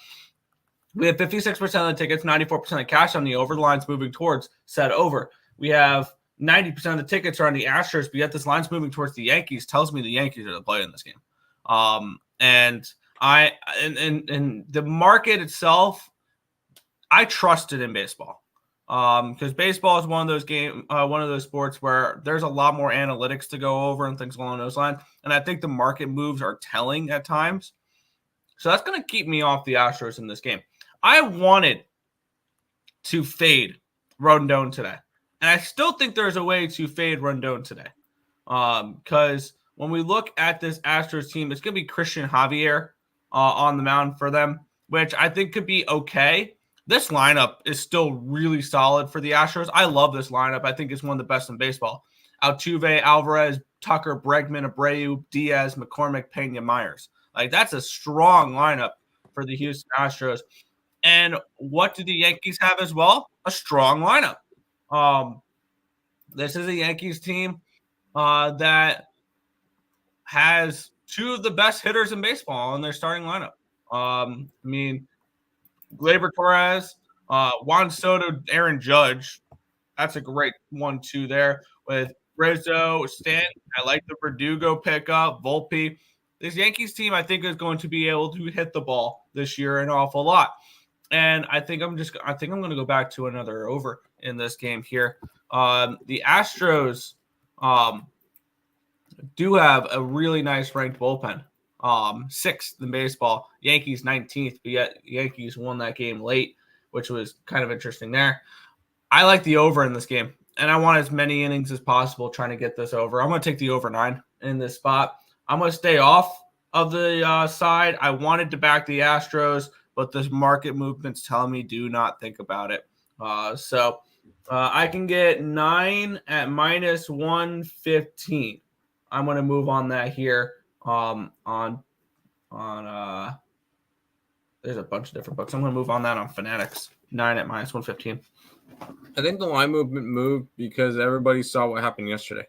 We have 56% of the tickets, 94% of cash on the over. The line's moving towards said over. We have 90% of the tickets are on the Astros, but yet this line's moving towards the Yankees. Tells me the Yankees are the play in this game. And the market itself, I trust it in baseball. Because baseball is one of those sports where there's a lot more analytics to go over and things along those lines. And I think the market moves are telling at times. So that's going to keep me off the Astros in this game. I wanted to fade Rondon today. And I still think there's a way to fade Rondon today. Because when we look at this Astros team, it's going to be Christian Javier on the mound for them, which I think could be okay. This lineup is still really solid for the Astros. I love this lineup. I think it's one of the best in baseball. Altuve, Alvarez, Tucker, Bregman, Abreu, Diaz, McCormick, Pena, Myers. Like, that's a strong lineup for the Houston Astros. And what do the Yankees have as well? A strong lineup. This is a Yankees team that has 2 of the best hitters in baseball in their starting lineup. Gleyber Torres, Juan Soto, Aaron Judge. That's a great 1-2 there with Rizzo, Stanton. I like the Verdugo pickup, Volpe. This Yankees team, I think, is going to be able to hit the ball this year an awful lot. And I think I'm going to go back to another over in this game here. The Astros do have a really nice ranked bullpen. 6th in baseball. Yankees 19th, but yet Yankees won that game late, which was kind of interesting there. I like the over in this game, and I want as many innings as possible trying to get this over. I'm going to take the over 9 in this spot. I'm going to stay off of the side. I wanted to back the Astros, but the market movement's telling me do not think about it. So I can get 9 at minus 115. I'm going to move on that here. On there's a bunch of different books. I'm going to move on that on Fanatics. 9 at minus 115. I think the line movement moved because everybody saw what happened yesterday.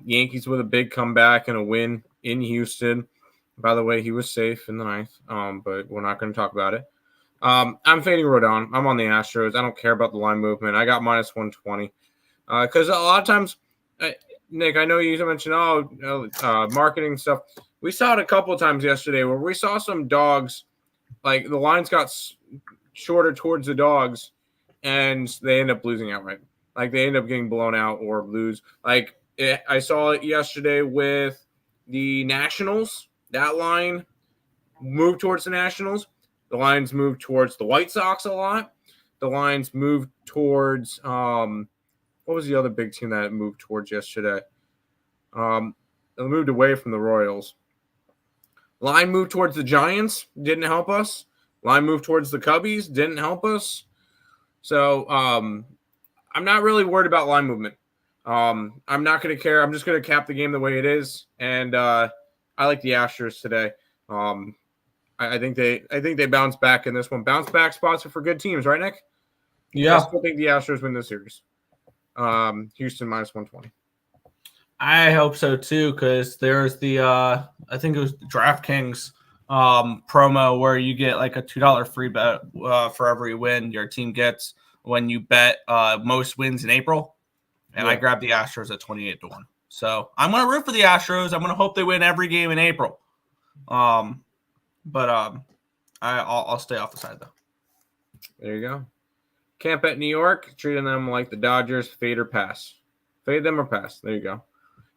Yankees with a big comeback and a win in Houston. By the way, he was safe in the 9th, but we're not going to talk about it. I'm fading Rodon. I'm on the Astros. I don't care about the line movement. I got minus 120 because a lot of times, Nick, I know you mentioned marketing stuff. We saw it a couple of times yesterday where we saw some dogs, like the lines got shorter towards the dogs, and they end up losing outright. Like they end up getting blown out or lose. Like I saw it yesterday with the Nationals. That line moved towards the Nationals. The lines moved towards the White Sox a lot. The lines moved towards what was the other big team that it moved towards yesterday? It moved away from the Royals. Line moved towards the Giants. Didn't help us. Line moved towards the Cubbies. Didn't help us. So I'm not really worried about line movement. I'm not going to care. I'm just going to cap the game the way it is. And I like the Astros today. I think they bounce back in this one. Bounce back spots are for good teams, right, Nick? Yeah. I still think the Astros win this series. Houston -120. I hope so too, because there's the I think it was the DraftKings promo where you get like a $2 free bet for every win your team gets when you bet most wins in April. And I grabbed the Astros at 28-1. So I'm gonna root for the Astros. I'm gonna hope they win every game in April. I'll stay off the side though. There you go. Cappit, New York, treating them like the Dodgers. Fade or pass. Fade them or pass. There you go.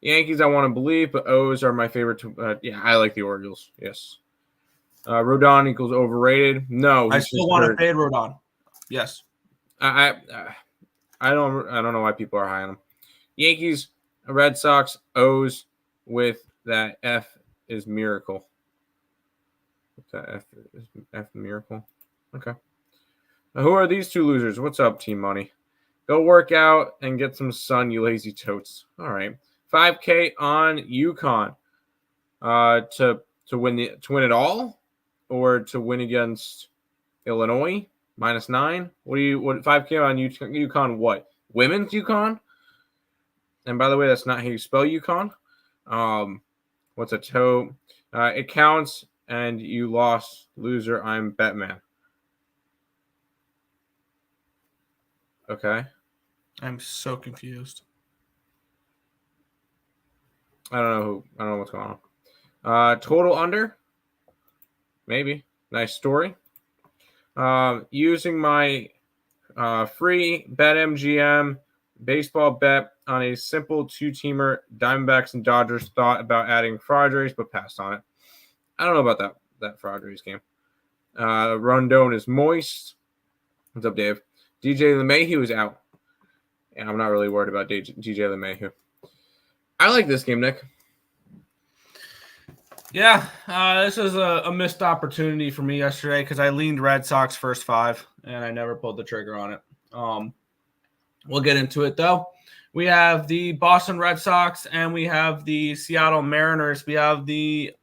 Yankees, I want to believe, but O's are my favorite. Yeah, I like the Orioles. Yes. Rodon equals overrated. No, I still want to fade Rodon. Yes. I don't know why people are high on them. Yankees, Red Sox, O's with that F is miracle. What's that F miracle? Okay. Now, who are these two losers? What's up, Team Money? Go work out and get some sun, you lazy totes. All right. 5K on UConn to win it all, or to win against Illinois -9. What 5K on UConn? What, women's UConn? And by the way, that's not how you spell UConn. What's a toe? It counts, and you lost, loser. I'm Batman. Okay. I'm so confused. I don't know what's going on. Total under? Maybe. Nice story. Using my free BetMGM baseball bet on a simple two-teamer, Diamondbacks and Dodgers, thought about adding Padres, but passed on it. I don't know about that Padres game. Rondon is moist. What's up, Dave? DJ LeMahieu is out. And I'm not really worried about DJ LeMahieu. I like this game, Nick. Yeah, this was a missed opportunity for me yesterday because I leaned Red Sox first 5, and I never pulled the trigger on it. We'll get into it, though. We have the Boston Red Sox, and we have the Seattle Mariners. We have Nick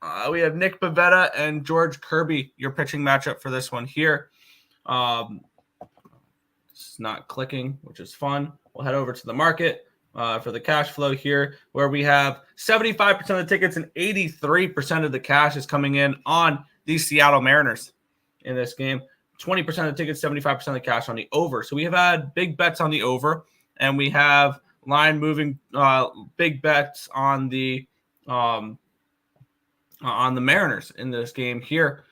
Pivetta and George Kirby, your pitching matchup for this one here. It's not clicking, which is fun. We'll head over to the market for the cash flow here, where we have 75% of the tickets and 83% of the cash is coming in on the Seattle Mariners in this game. 20% of the tickets, 75% of the cash on the over. So we have had big bets on the over, and we have line moving big bets on the Mariners in this game here.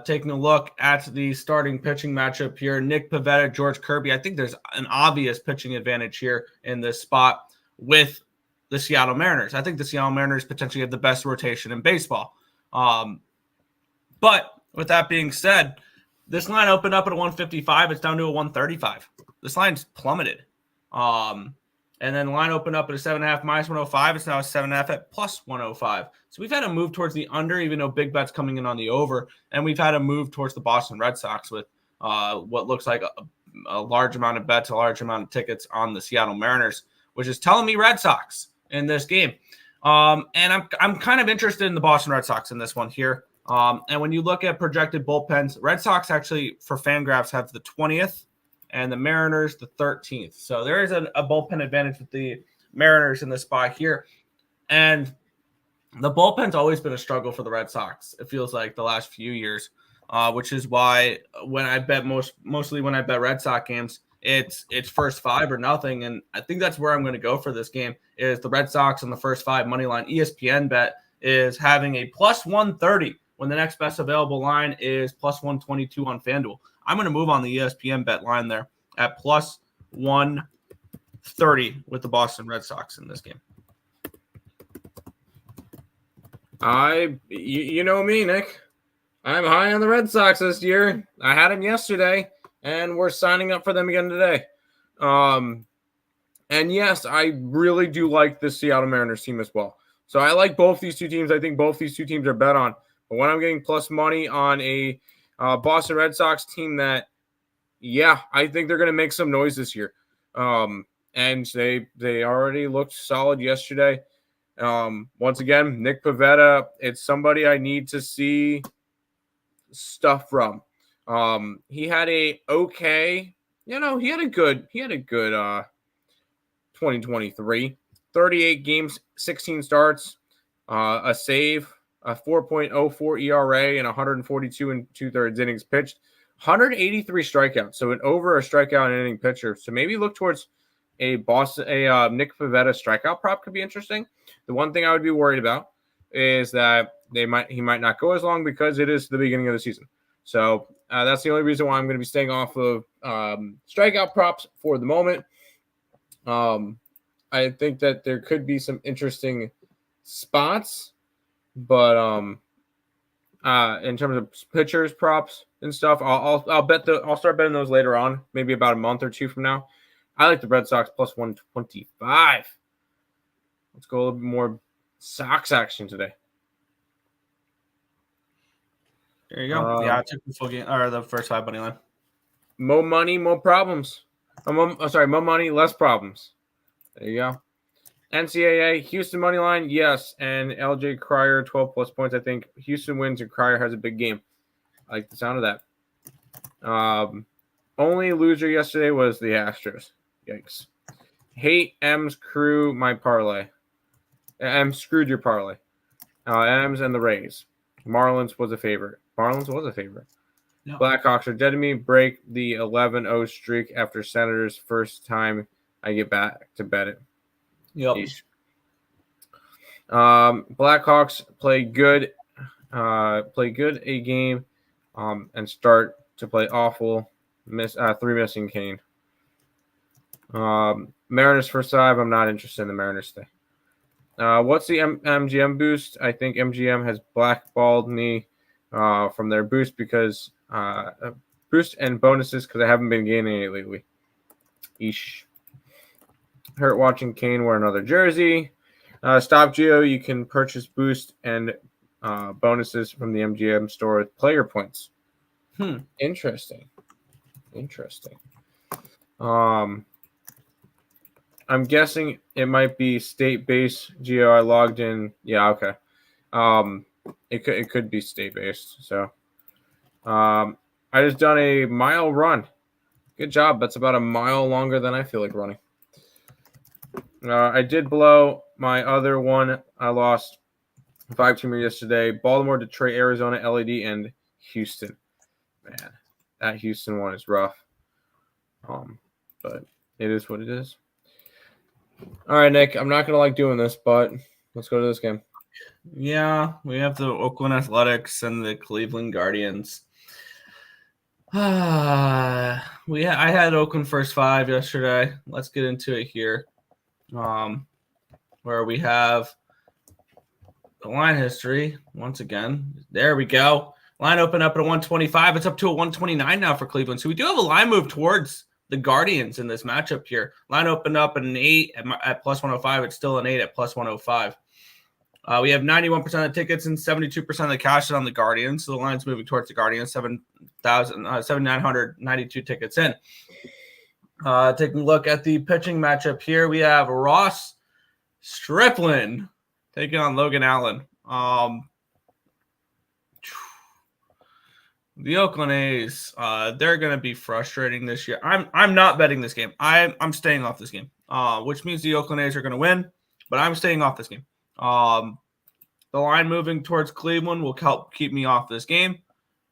Taking a look at the starting pitching matchup here, Nick Pivetta, George Kirby. I think there's an obvious pitching advantage here in this spot with the Seattle Mariners. I think the Seattle Mariners potentially have the best rotation in baseball. But with that being said, this line opened up at a 155. It's down to a 135. This line's plummeted. And then the line opened up at a 7.5 -105. It's now a 7.5 at +105. So we've had a move towards the under, even though big bet's coming in on the over. And we've had a move towards the Boston Red Sox with what looks like a large amount of bets, a large amount of tickets on the Seattle Mariners, which is telling me Red Sox in this game. And I'm kind of interested in the Boston Red Sox in this one here. And when you look at projected bullpens, Red Sox actually, for Fangraphs, have the 20th. And the Mariners, the 13th. So there is a bullpen advantage with the Mariners in this spot here. And the bullpen's always been a struggle for the Red Sox, it feels like, the last few years, which is why when I bet mostly when I bet Red Sox games, it's first 5 or nothing. And I think that's where I'm going to go for this game is the Red Sox on the first 5 money line. ESPN bet is having a +130 when the next best available line is +122 on FanDuel. I'm going to move on the ESPN bet line there at +130 with the Boston Red Sox in this game. You know me, Nick. I'm high on the Red Sox this year. I had them yesterday, and we're signing up for them again today. And yes, I really do like the Seattle Mariners team as well. So I like both these two teams. I think both these two teams are bet on. But when I'm getting plus money on a Boston Red Sox team that, yeah, I think they're going to make some noise this year. And they already looked solid yesterday. Once again, Nick Pivetta, it's somebody I need to see stuff from. He had a okay he had a good 2023. 38 games, 16 starts, a save, a 4.04 ERA, and 142 and 2/3 innings pitched. 183 strikeouts, so an over a strikeout inning pitcher. So maybe look towards a Nick Pivetta strikeout prop could be interesting. The one thing I would be worried about is that he might not go as long because it is the beginning of the season. So that's the only reason why I'm going to be staying off of strikeout props for the moment. I think that there could be some interesting spots, but in terms of pitchers props and stuff, I'll start betting those later on, maybe about a month or two from now. I like the Red Sox plus 125. Let's go a little bit more Sox action today. There you go. I took the full game or the first 5 money line. More money, more problems. More money, less problems. There you go. NCAA, Houston money line, yes. And LJ Cryer, 12 plus points. I think Houston wins and Cryer has a big game. I like the sound of that. Only loser yesterday was the Astros. Yikes. Hate M's crew my parlay. M screwed your parlay. M's and the Rays. Marlins was a favorite. No. Blackhawks are dead to me. Break the 11-0 streak after Senators' first time I get back to bet it. Yep. Blackhawks play good a game and start to play awful. 3 missing Kane. Mariners first 5. I'm not interested in the Mariners today. What's the MGM boost? I think MGM has blackballed me from their boost because boost and bonuses because I haven't been gaining it lately. Eesh. Hurt watching Kane wear another jersey. Stop Geo. You can purchase boost and bonuses from the MGM store with player points. Interesting. I'm guessing it might be state-based. Geo, I logged in. Yeah, okay. It could be state-based. So, I just done a mile run. Good job. That's about a mile longer than I feel like running. I did blow my other one. I lost 5-2 yesterday. Baltimore, Detroit, Arizona, LED, and Houston. Man, that Houston one is rough. But it is what it is. All right, Nick, I'm not going to like doing this, but let's go to this game. Yeah, we have the Oakland Athletics and the Cleveland Guardians. I had Oakland first 5 yesterday. Let's get into it here. Where we have the line history once again. There we go. Line opened up at a 125. It's up to a 129 now for Cleveland. So we do have a line move towards the Guardians in this matchup here. Line opened up at an 8 at plus 105. It's still an 8 at plus 105. We have 91% of the tickets and 72% of the cash on the Guardians. So the line's moving towards the Guardians. 7,992 tickets in. Taking a look at the pitching matchup here, we have Ross Stripling taking on Logan Allen. The Oakland A's, they're going to be frustrating this year. I'm not betting this game. I'm staying off this game, which means the Oakland A's are going to win, but I'm staying off this game. The line moving towards Cleveland will help keep me off this game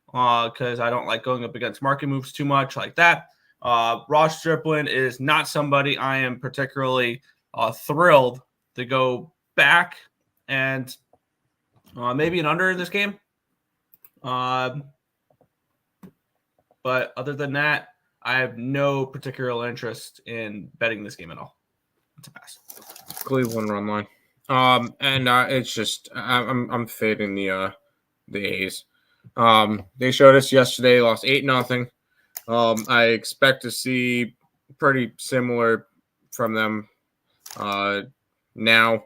because I don't like going up against market moves too much like that. Ross Stripling is not somebody I am particularly thrilled to go back and maybe an under in this game. But other than that, I have no particular interest in betting this game at all. It's a pass. Cleveland run line. And it's just I'm fading the A's. They showed us yesterday, lost 8-0. I expect to see pretty similar from them now.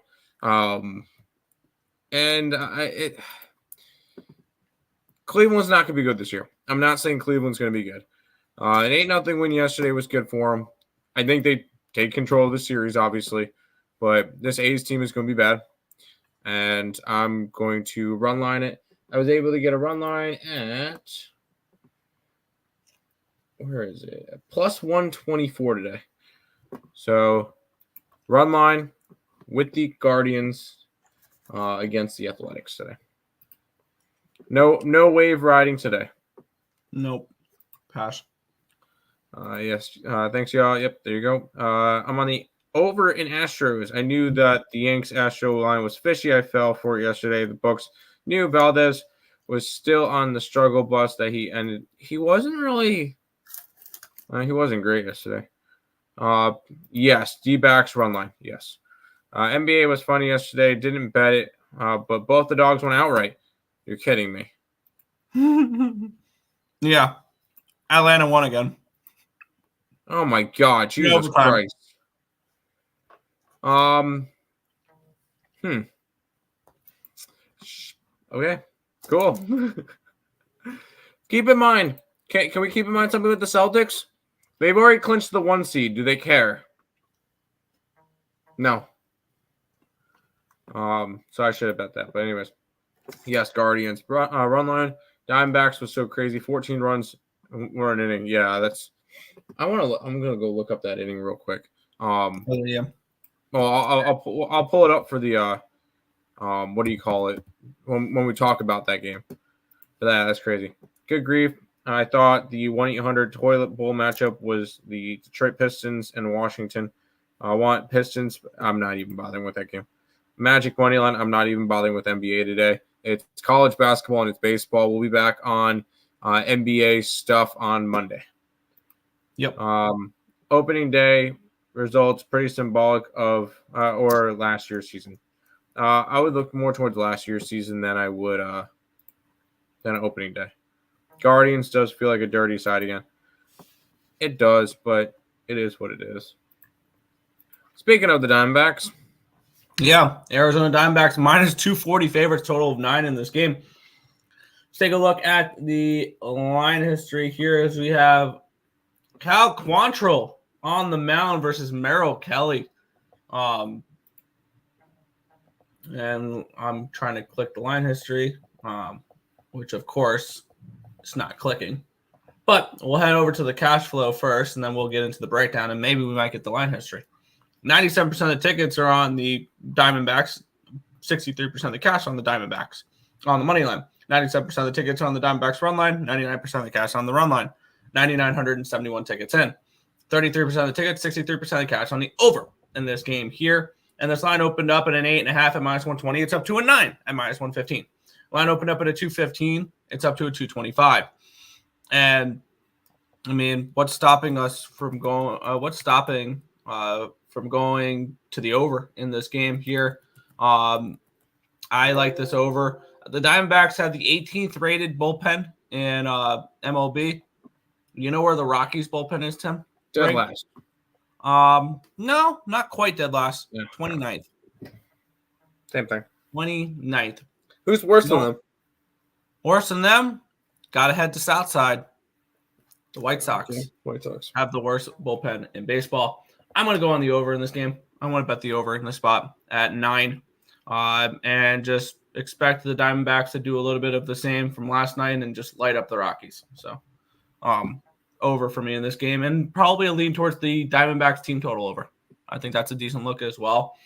Cleveland's not going to be good this year. I'm not saying Cleveland's going to be good. An 8-0 win yesterday was good for them. I think they take control of the series, obviously. But this A's team is going to be bad. And I'm going to run line it. I was able to get a run line at where is it? Plus 124 today. So run line with the Guardians against the Athletics today. No wave riding today. Nope. Pass. Yes. Thanks, y'all. Yep, there you go. I'm on the over in Astros. I knew that the Yanks Astro line was fishy. I fell for it yesterday. The books knew Valdez was still on the struggle bus that he ended. He wasn't really. He wasn't great yesterday. Yes, D-backs run line. Yes. NBA was funny yesterday. Didn't bet it, but both the dogs went outright. You're kidding me. Yeah. Atlanta won again. Oh my God, Jesus Christ. Okay, cool. Keep in mind, can we keep in mind something with the Celtics? They've already clinched the 1 seed. Do they care? No. So I should have bet that. But anyways, yes, Guardians run line. Diamondbacks was so crazy. 14 runs. We're an inning. Yeah, that's. I'm gonna go look up that inning real quick. Yeah. Well, I'll pull it up for the what do you call it when we talk about that game. But that's crazy. Good grief. I thought the 1-800 toilet bowl matchup was the Detroit Pistons and Washington. I want Pistons. I'm not even bothering with that game. Magic money line. I'm not even bothering with NBA today. It's college basketball and it's baseball. We'll be back on NBA stuff on Monday. Yep. Opening day results pretty symbolic of or last year's season. I would look more towards last year's season than I would than opening day. Guardians does feel like a dirty side again. It does, but it is what it is. Speaking of the Diamondbacks. Yeah, Arizona Diamondbacks minus 240 favorites, total of 9 in this game. Let's take a look at the line history here as we have Cal Quantrill on the mound versus Merrill Kelly. And I'm trying to click the line history, which of course it's not clicking. But we'll head over to the cash flow first, and then we'll get into the breakdown, and maybe we might get the line history. 97% of the tickets are on the Diamondbacks, 63% of the cash on the Diamondbacks on the money line. 97% of the tickets on the Diamondbacks run line, 99% of the cash on the run line. 9,971 tickets in. 33% of the tickets, 63% of the cash on the over in this game here. And this line opened up at an 8.5 at minus 120. It's up to a 9 at minus 115. Line opened up at a 215. It's up to a 225. And I mean, what's stopping us from going? From going to the over in this game here? I like this over. The Diamondbacks have the 18th rated bullpen in MLB. You know where the Rockies bullpen is, Tim? Dead last. No, not quite dead last. Yeah. 29th. Same thing. 29th. Who's worse than them? Worse than them? Gotta head to Southside. The White Sox. Okay. White Sox have the worst bullpen in baseball. I'm going to go on the over in this game. I want to bet the over in this spot at 9. And just expect the Diamondbacks to do a little bit of the same from last night and just light up the Rockies. So, over for me in this game, and probably a lean towards the Diamondbacks team total over. I think that's a decent look as well,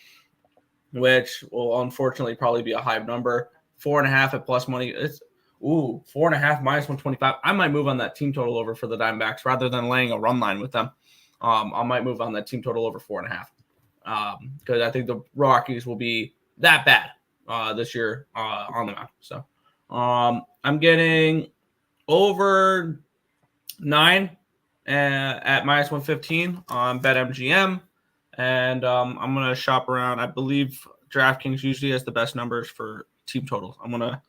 which will unfortunately probably be a high number. 4.5 at plus money. It's 4.5 minus 125. I might move on that team total over for the Diamondbacks rather than laying a run line with them. I might move on that team total over 4.5 because I think the Rockies will be that bad this year on the mound. So I'm getting over 9 at minus 115 on BetMGM, and I'm gonna shop around. I believe DraftKings usually has the best numbers for team totals. I'm gonna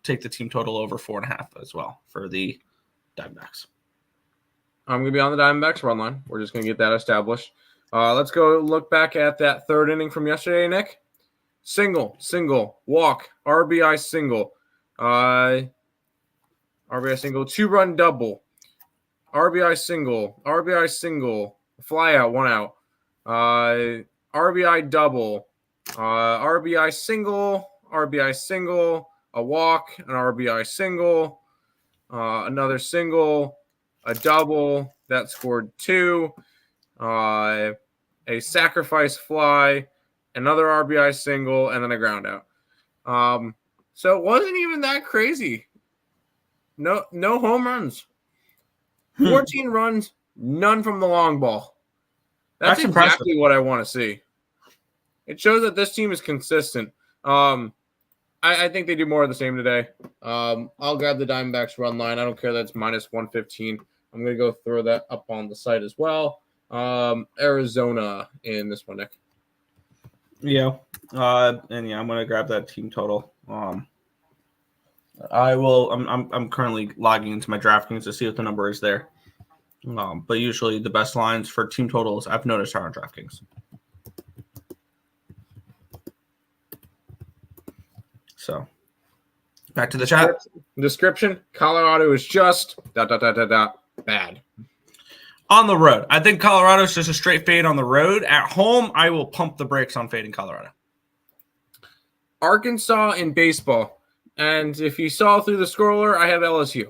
take the team total over 4.5 as well for the Diamondbacks. I'm going to be on the Diamondbacks run line. We're just going to get that established. Let's go look back at that third inning from yesterday, Nick. Single, walk, RBI single, 2-run double, RBI single, fly out, 1 out, RBI double, RBI single, a walk, an RBI single, another single, a double that scored 2, a sacrifice fly, another RBI single, and then a ground out. So it wasn't even that crazy. No home runs. 14 runs, none from the long ball. That's exactly what I want to see. It shows that this team is consistent. I think they do more of the same today. I'll grab the Diamondbacks run line. I don't care that's minus 115. I'm going to go throw that up on the site as well. Arizona in this one, Nick. Yeah. I'm going to grab that team total. I'm currently logging into my DraftKings to see what the number is there. But usually the best lines for team totals I've noticed are on DraftKings. So back to the chat. Description: Colorado is just ... bad. On the road. I think Colorado is just a straight fade on the road. At home, I will pump the brakes on fading Colorado. Arkansas in baseball. And if you saw through the scroller, I have LSU.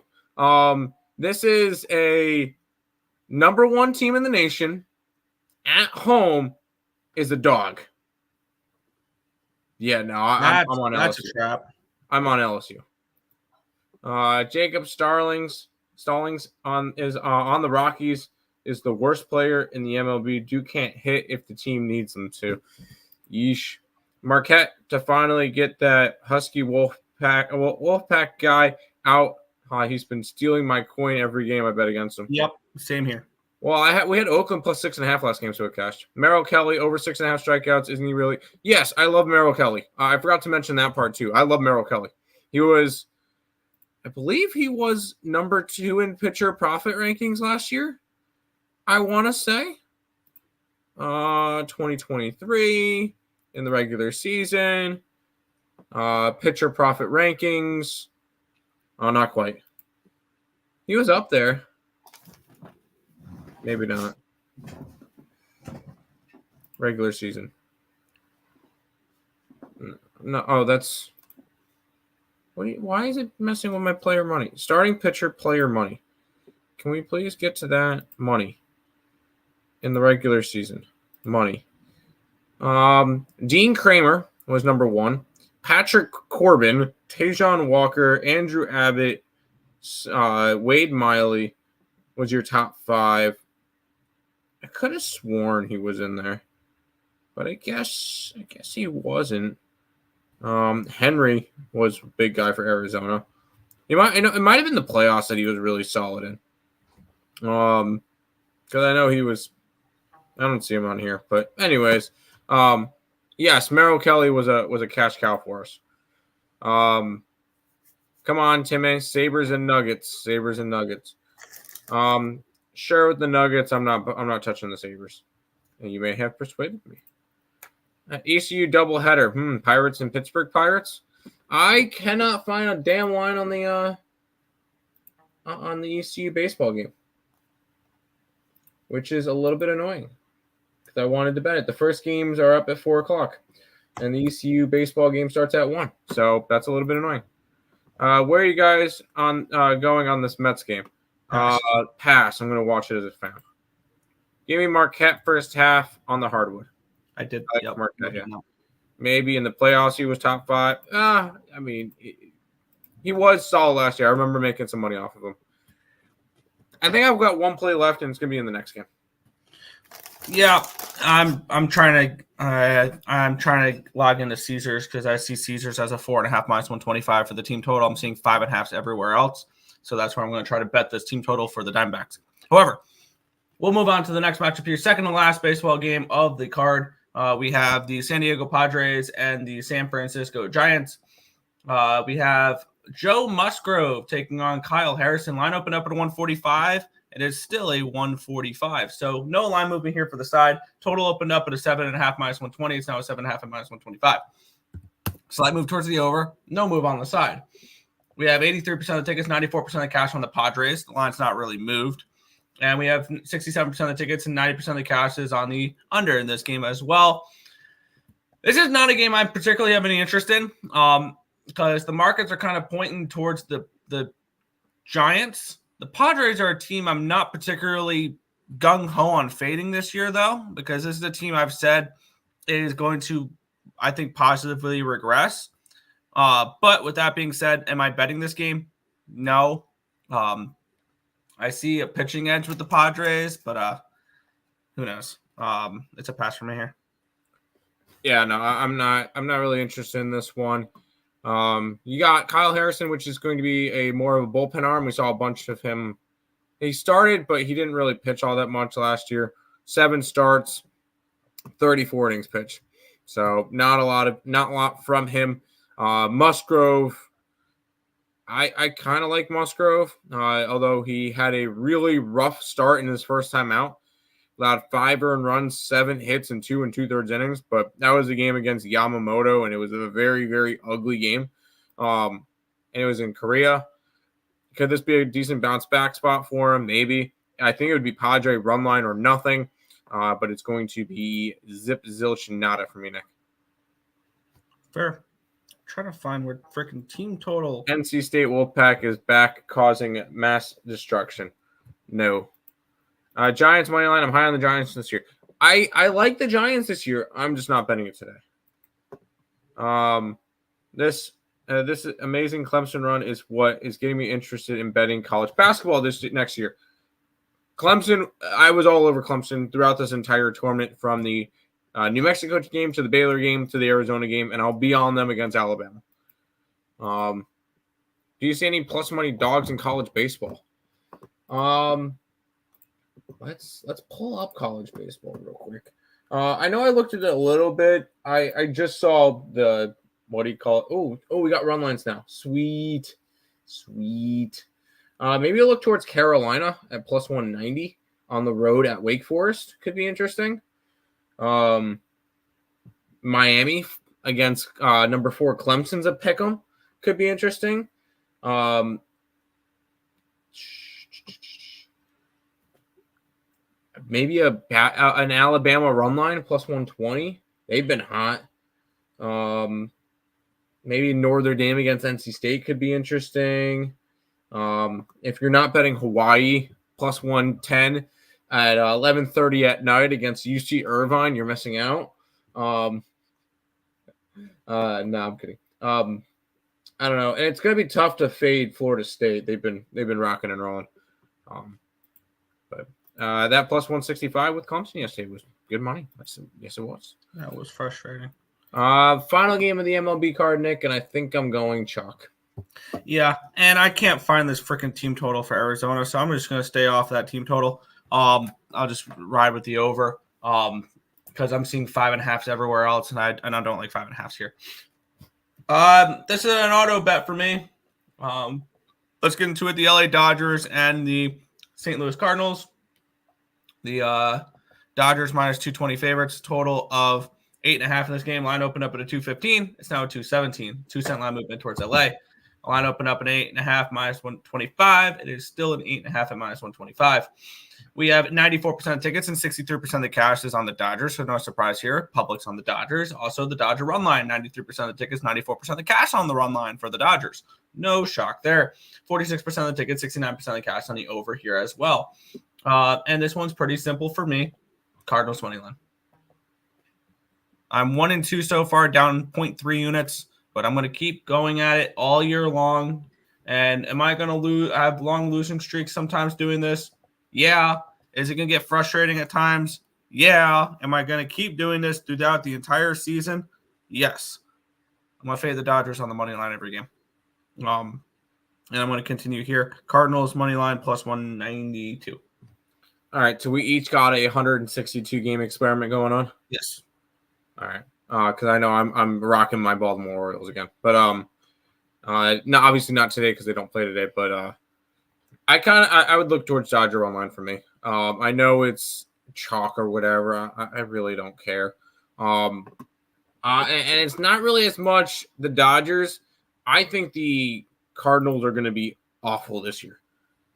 This is a number 1 team in the nation. At home is a dog. Yeah, no, I'm on LSU. That's a trap. I'm on LSU. Jacob Stallings on the Rockies is the worst player in the MLB. Dude can't hit if the team needs him to. Yeesh. Marquette to finally get that Husky Wolfpack guy out. He's been stealing my coin every game I bet against him. Yep, same here. Well, we had Oakland plus 6.5 last game, so it cashed. Merrill Kelly over 6.5 strikeouts. Isn't he really? Yes, I love Merrill Kelly. I forgot to mention that part too. I love Merrill Kelly. I believe he was number 2 in pitcher profit rankings last year. I want to say 2023 in the regular season. Pitcher profit rankings. Oh, not quite. He was up there. Maybe not. Regular season. No. Oh, that's. Why is it messing with my player money? Starting pitcher player money. Can we please get to that money in the regular season? Money. Dean Kramer was number 1. Patrick Corbin, Tajon Walker, Andrew Abbott, Wade Miley was your top 5. I could have sworn he was in there, but I guess he wasn't. Henry was a big guy for Arizona. It might have been the playoffs that he was really solid in. Because I know he was. I don't see him on here, but anyways, yes, Merrill Kelly was a cash cow for us. Come on, Timmy, Sabres and Nuggets. Sure, with the Nuggets, I'm not touching the Sabres. And you may have persuaded me. ECU doubleheader. Pirates and Pittsburgh Pirates. I cannot find a damn line on the ECU baseball game, which is a little bit annoying because I wanted to bet it. The first games are up at 4:00, and the ECU baseball game starts at 1. So that's a little bit annoying. Where are you guys on going on this Mets game? Pass. I'm going to watch it as a fan. Give me Marquette first half on the hardwood. I did. Yep, Marquette, yeah. Maybe in the playoffs he was top 5. I mean, he was solid last year. I remember making some money off of him. I think I've got one play left, and it's going to be in the next game. Yeah, I'm trying to log into Caesars because I see Caesars as a 4.5 minus 125 for the team total. I'm seeing 5.5s everywhere else. So that's where I'm going to try to bet this team total for the Diamondbacks. However, we'll move on to the next matchup here. Second to last baseball game of the card. We have the San Diego Padres and the San Francisco Giants. We have Joe Musgrove taking on Kyle Harrison. Line opened up at 145. It is still a 145. So no line movement here for the side. Total opened up at a 7.5 minus 120. It's now a 7.5 at minus 125. Slight move towards the over. No move on the side. We have 83% of the tickets, 94% of the cash on the Padres. The line's not really moved. And we have 67% of the tickets and 90% of the cash is on the under in this game as well. This is not a game I particularly have any interest in because the markets are kind of pointing towards the Giants The Padres are a team I'm not particularly gung-ho on fading this year, though, because this is a team I've said is going to, I think, positively regress. But with that being said, am I betting this game? No. I see a pitching edge with the Padres, but who knows? It's a pass for me here. Yeah, no, I'm not really interested in this one. You got Kyle Harrison, which is going to be a more of a bullpen arm. We saw a bunch of him. He started, but he didn't really pitch all that much last year. 7 starts, 34 innings pitch. So not a lot from him. Musgrove, I kind of like Musgrove, although he had a really rough start in his first time out. Allowed 5 earned runs, 7 hits, and 2 2/3 innings. But that was a game against Yamamoto, and it was a very, very ugly game. And it was in Korea. Could this be a decent bounce back spot for him? Maybe. I think it would be Padre run line or nothing. But it's going to be zip zilch nada for me, Nick. Fair. Trying to find where freaking team total. NC State Wolfpack is back causing mass destruction. No. Giants money line. I'm high on the Giants this year. I like the Giants this year. I'm just not betting it today. This amazing Clemson run is what is getting me interested in betting college basketball next year. Clemson, I was all over Clemson throughout this entire tournament, from the New Mexico game to the Baylor game to the Arizona game, and I'll be on them against Alabama. Do you see any plus money dogs in college baseball? Let's pull up college baseball real quick. I know I looked at it a little bit. I just saw the, what do you call it? Oh, we got run lines now. Sweet. Maybe I'll look towards Carolina at plus 190 on the road at Wake Forest. Could be interesting. Miami against number 4 Clemson's a pick'em. Could be interesting. Maybe an Alabama run line plus 120. They've been hot. Maybe Notre Dame against NC State could be interesting. If you're not betting Hawaii plus 110 at 11:30 at night against UC Irvine, you're missing out. No, I'm kidding. I don't know. And it's going to be tough to fade Florida State. They've been rocking and rolling. But that plus 165 with Clemson yesterday was good money. Yes, it was. That was frustrating. Final game of the MLB card, Nick, and I think I'm going chalk. Yeah, and I can't find this freaking team total for Arizona, so I'm just going to stay off that team total. I'll just ride with the over because I'm seeing 5.5s everywhere else, and I don't like 5.5s here. This is an auto bet for me. Let's get into it. The LA Dodgers and the St. Louis Cardinals. The Dodgers minus 220 favorites, total of 8.5 in this game. Line opened up at a 215. It's now a 217. 2-cent line movement towards LA. Line opened up at 8.5 minus 125. It is still an 8.5 at minus 125. We have 94% tickets and 63% of the cash is on the Dodgers, so no surprise here. Public's on the Dodgers. Also, the Dodger run line, 93% of the tickets, 94% of the cash on the run line for the Dodgers. No shock there. 46% of the tickets, 69% of the cash on the over here as well. And this one's pretty simple for me. Cardinals money line. I'm 1-2 so far, down 0.3 units, but I'm going to keep going at it all year long. And am I going to have long losing streaks sometimes doing this? Yeah. Is it going to get frustrating at times? Yeah. Am I going to keep doing this throughout the entire season? Yes. I'm going to fade the Dodgers on the money line every game. And I'm going to continue here. Cardinals money line plus 192. All right. So we each got a 162 game experiment going on. Yes. All right. Because I know I'm rocking my Baltimore Orioles again. But no, obviously not today because they don't play today. But I would look towards Dodger online for me. I know it's chalk or whatever. I really don't care. And it's not really as much the Dodgers. I think the Cardinals are going to be awful this year.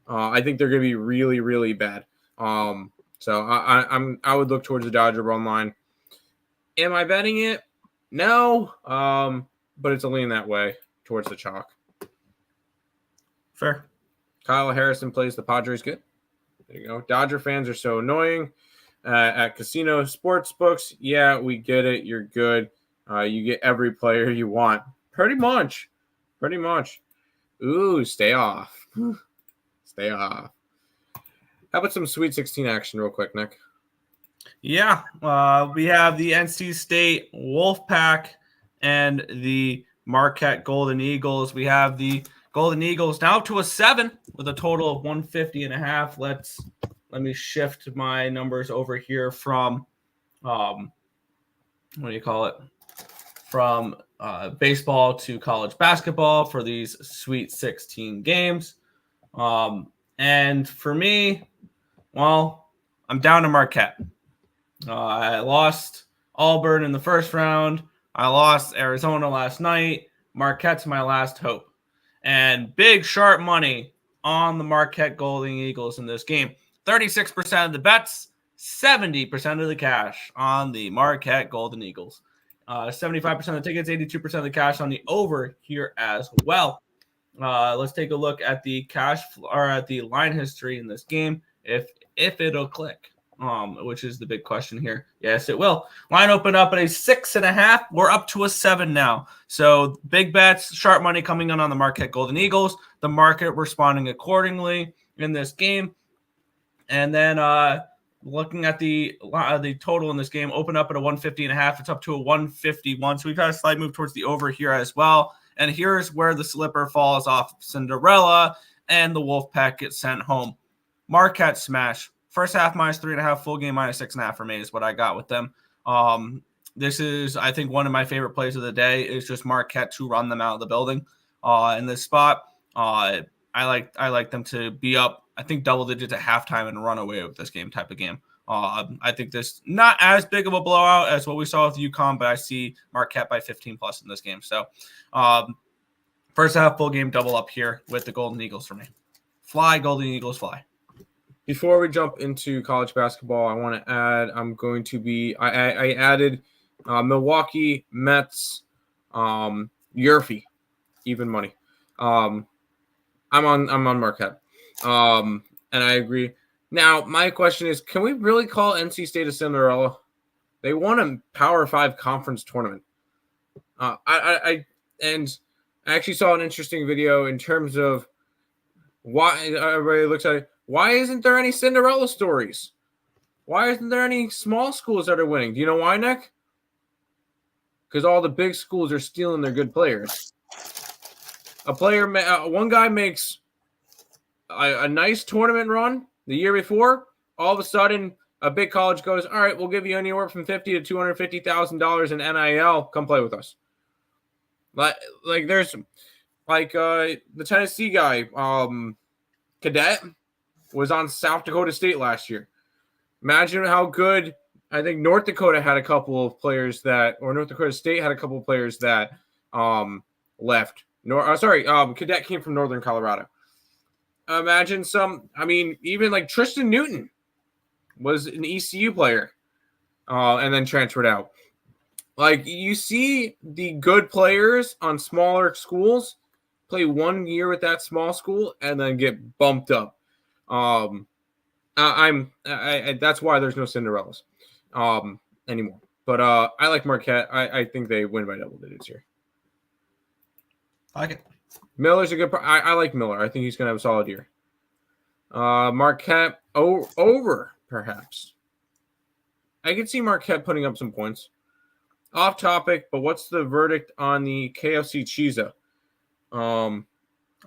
I think they're going to be really, really bad. So I would look towards the Dodger run line. Am I betting it? No. But it's a lean that way towards the chalk. Fair. Kyle Harrison plays the Padres good. There you go. Dodger fans are so annoying. At casino sports books, yeah, we get it. You're good. You get every player you want. Pretty much. Ooh, stay off. Stay off. How about some Sweet 16 action real quick, Nick? Yeah, we have the NC State Wolfpack and the Marquette Golden Eagles. We have the Golden Eagles now up to a 7 with a total of 150.5. Let me shift my numbers over here from from baseball to college basketball for these Sweet 16 games. And for me, well, I'm down to Marquette. I lost Auburn in the first round. I lost Arizona last night. Marquette's my last hope. And big sharp money on the Marquette Golden Eagles in this game. 36% of the bets, 70% of the cash on the Marquette Golden Eagles. 75% of the tickets, 82% of the cash on the over here as well. Let's take a look at the cash or at the line history in this game. If it'll click, which is the big question here. Yes, it will. Line open up at a 6.5. We're up to a 7 now. So big bets, sharp money coming in on the Marquette Golden Eagles. The market responding accordingly in this game. And then looking at the total in this game, open up at a 150.5. It's up to a 151. So we've had a slight move towards the over here as well. And here's where the slipper falls off Cinderella and the Wolfpack gets sent home. Marquette smash. First half minus 3.5, full game minus 6.5 for me is what I got with them. This is, I think, one of my favorite plays of the day is just Marquette to run them out of the building in this spot. I like them to be up, I think, double digits at halftime and run away with this game type of game. I think this not as big of a blowout as what we saw with UConn, but I see Marquette by 15 plus in this game. So first half full game double up here with the Golden Eagles for me. Fly, Golden Eagles, fly. Before we jump into college basketball, I want to add, I added Milwaukee Mets, Yurfie, even money. I'm on Marquette. And I agree. Now, my question is, can we really call NC State a Cinderella? They won a Power 5 conference tournament. I actually saw an interesting video in terms of why everybody looks at it. Why isn't there any Cinderella stories? Why isn't there any small schools that are winning? Do you know why, Nick? Because all the big schools are stealing their good players. One guy makes a nice tournament run the year before. All of a sudden, a big college goes, all right, we'll give you anywhere from $50,000 to $250,000 in NIL. Come play with us. Like there's the Tennessee guy, Cadet, was on South Dakota State last year. Imagine how good. I think North Dakota had a couple of players North Dakota State had a couple of players that left. Cadet came from Northern Colorado. Imagine even like Tristan Newton was an ECU player and then transferred out. Like, you see the good players on smaller schools play 1 year with that small school and then get bumped up. That's why there's no Cinderellas anymore. But I like Marquette. I think they win by double digits here. I like it. Miller's a good. I like Miller. I think he's going to have a solid year. Marquette over perhaps. I could see Marquette putting up some points. Off topic, but what's the verdict on the KFC Cheesa? I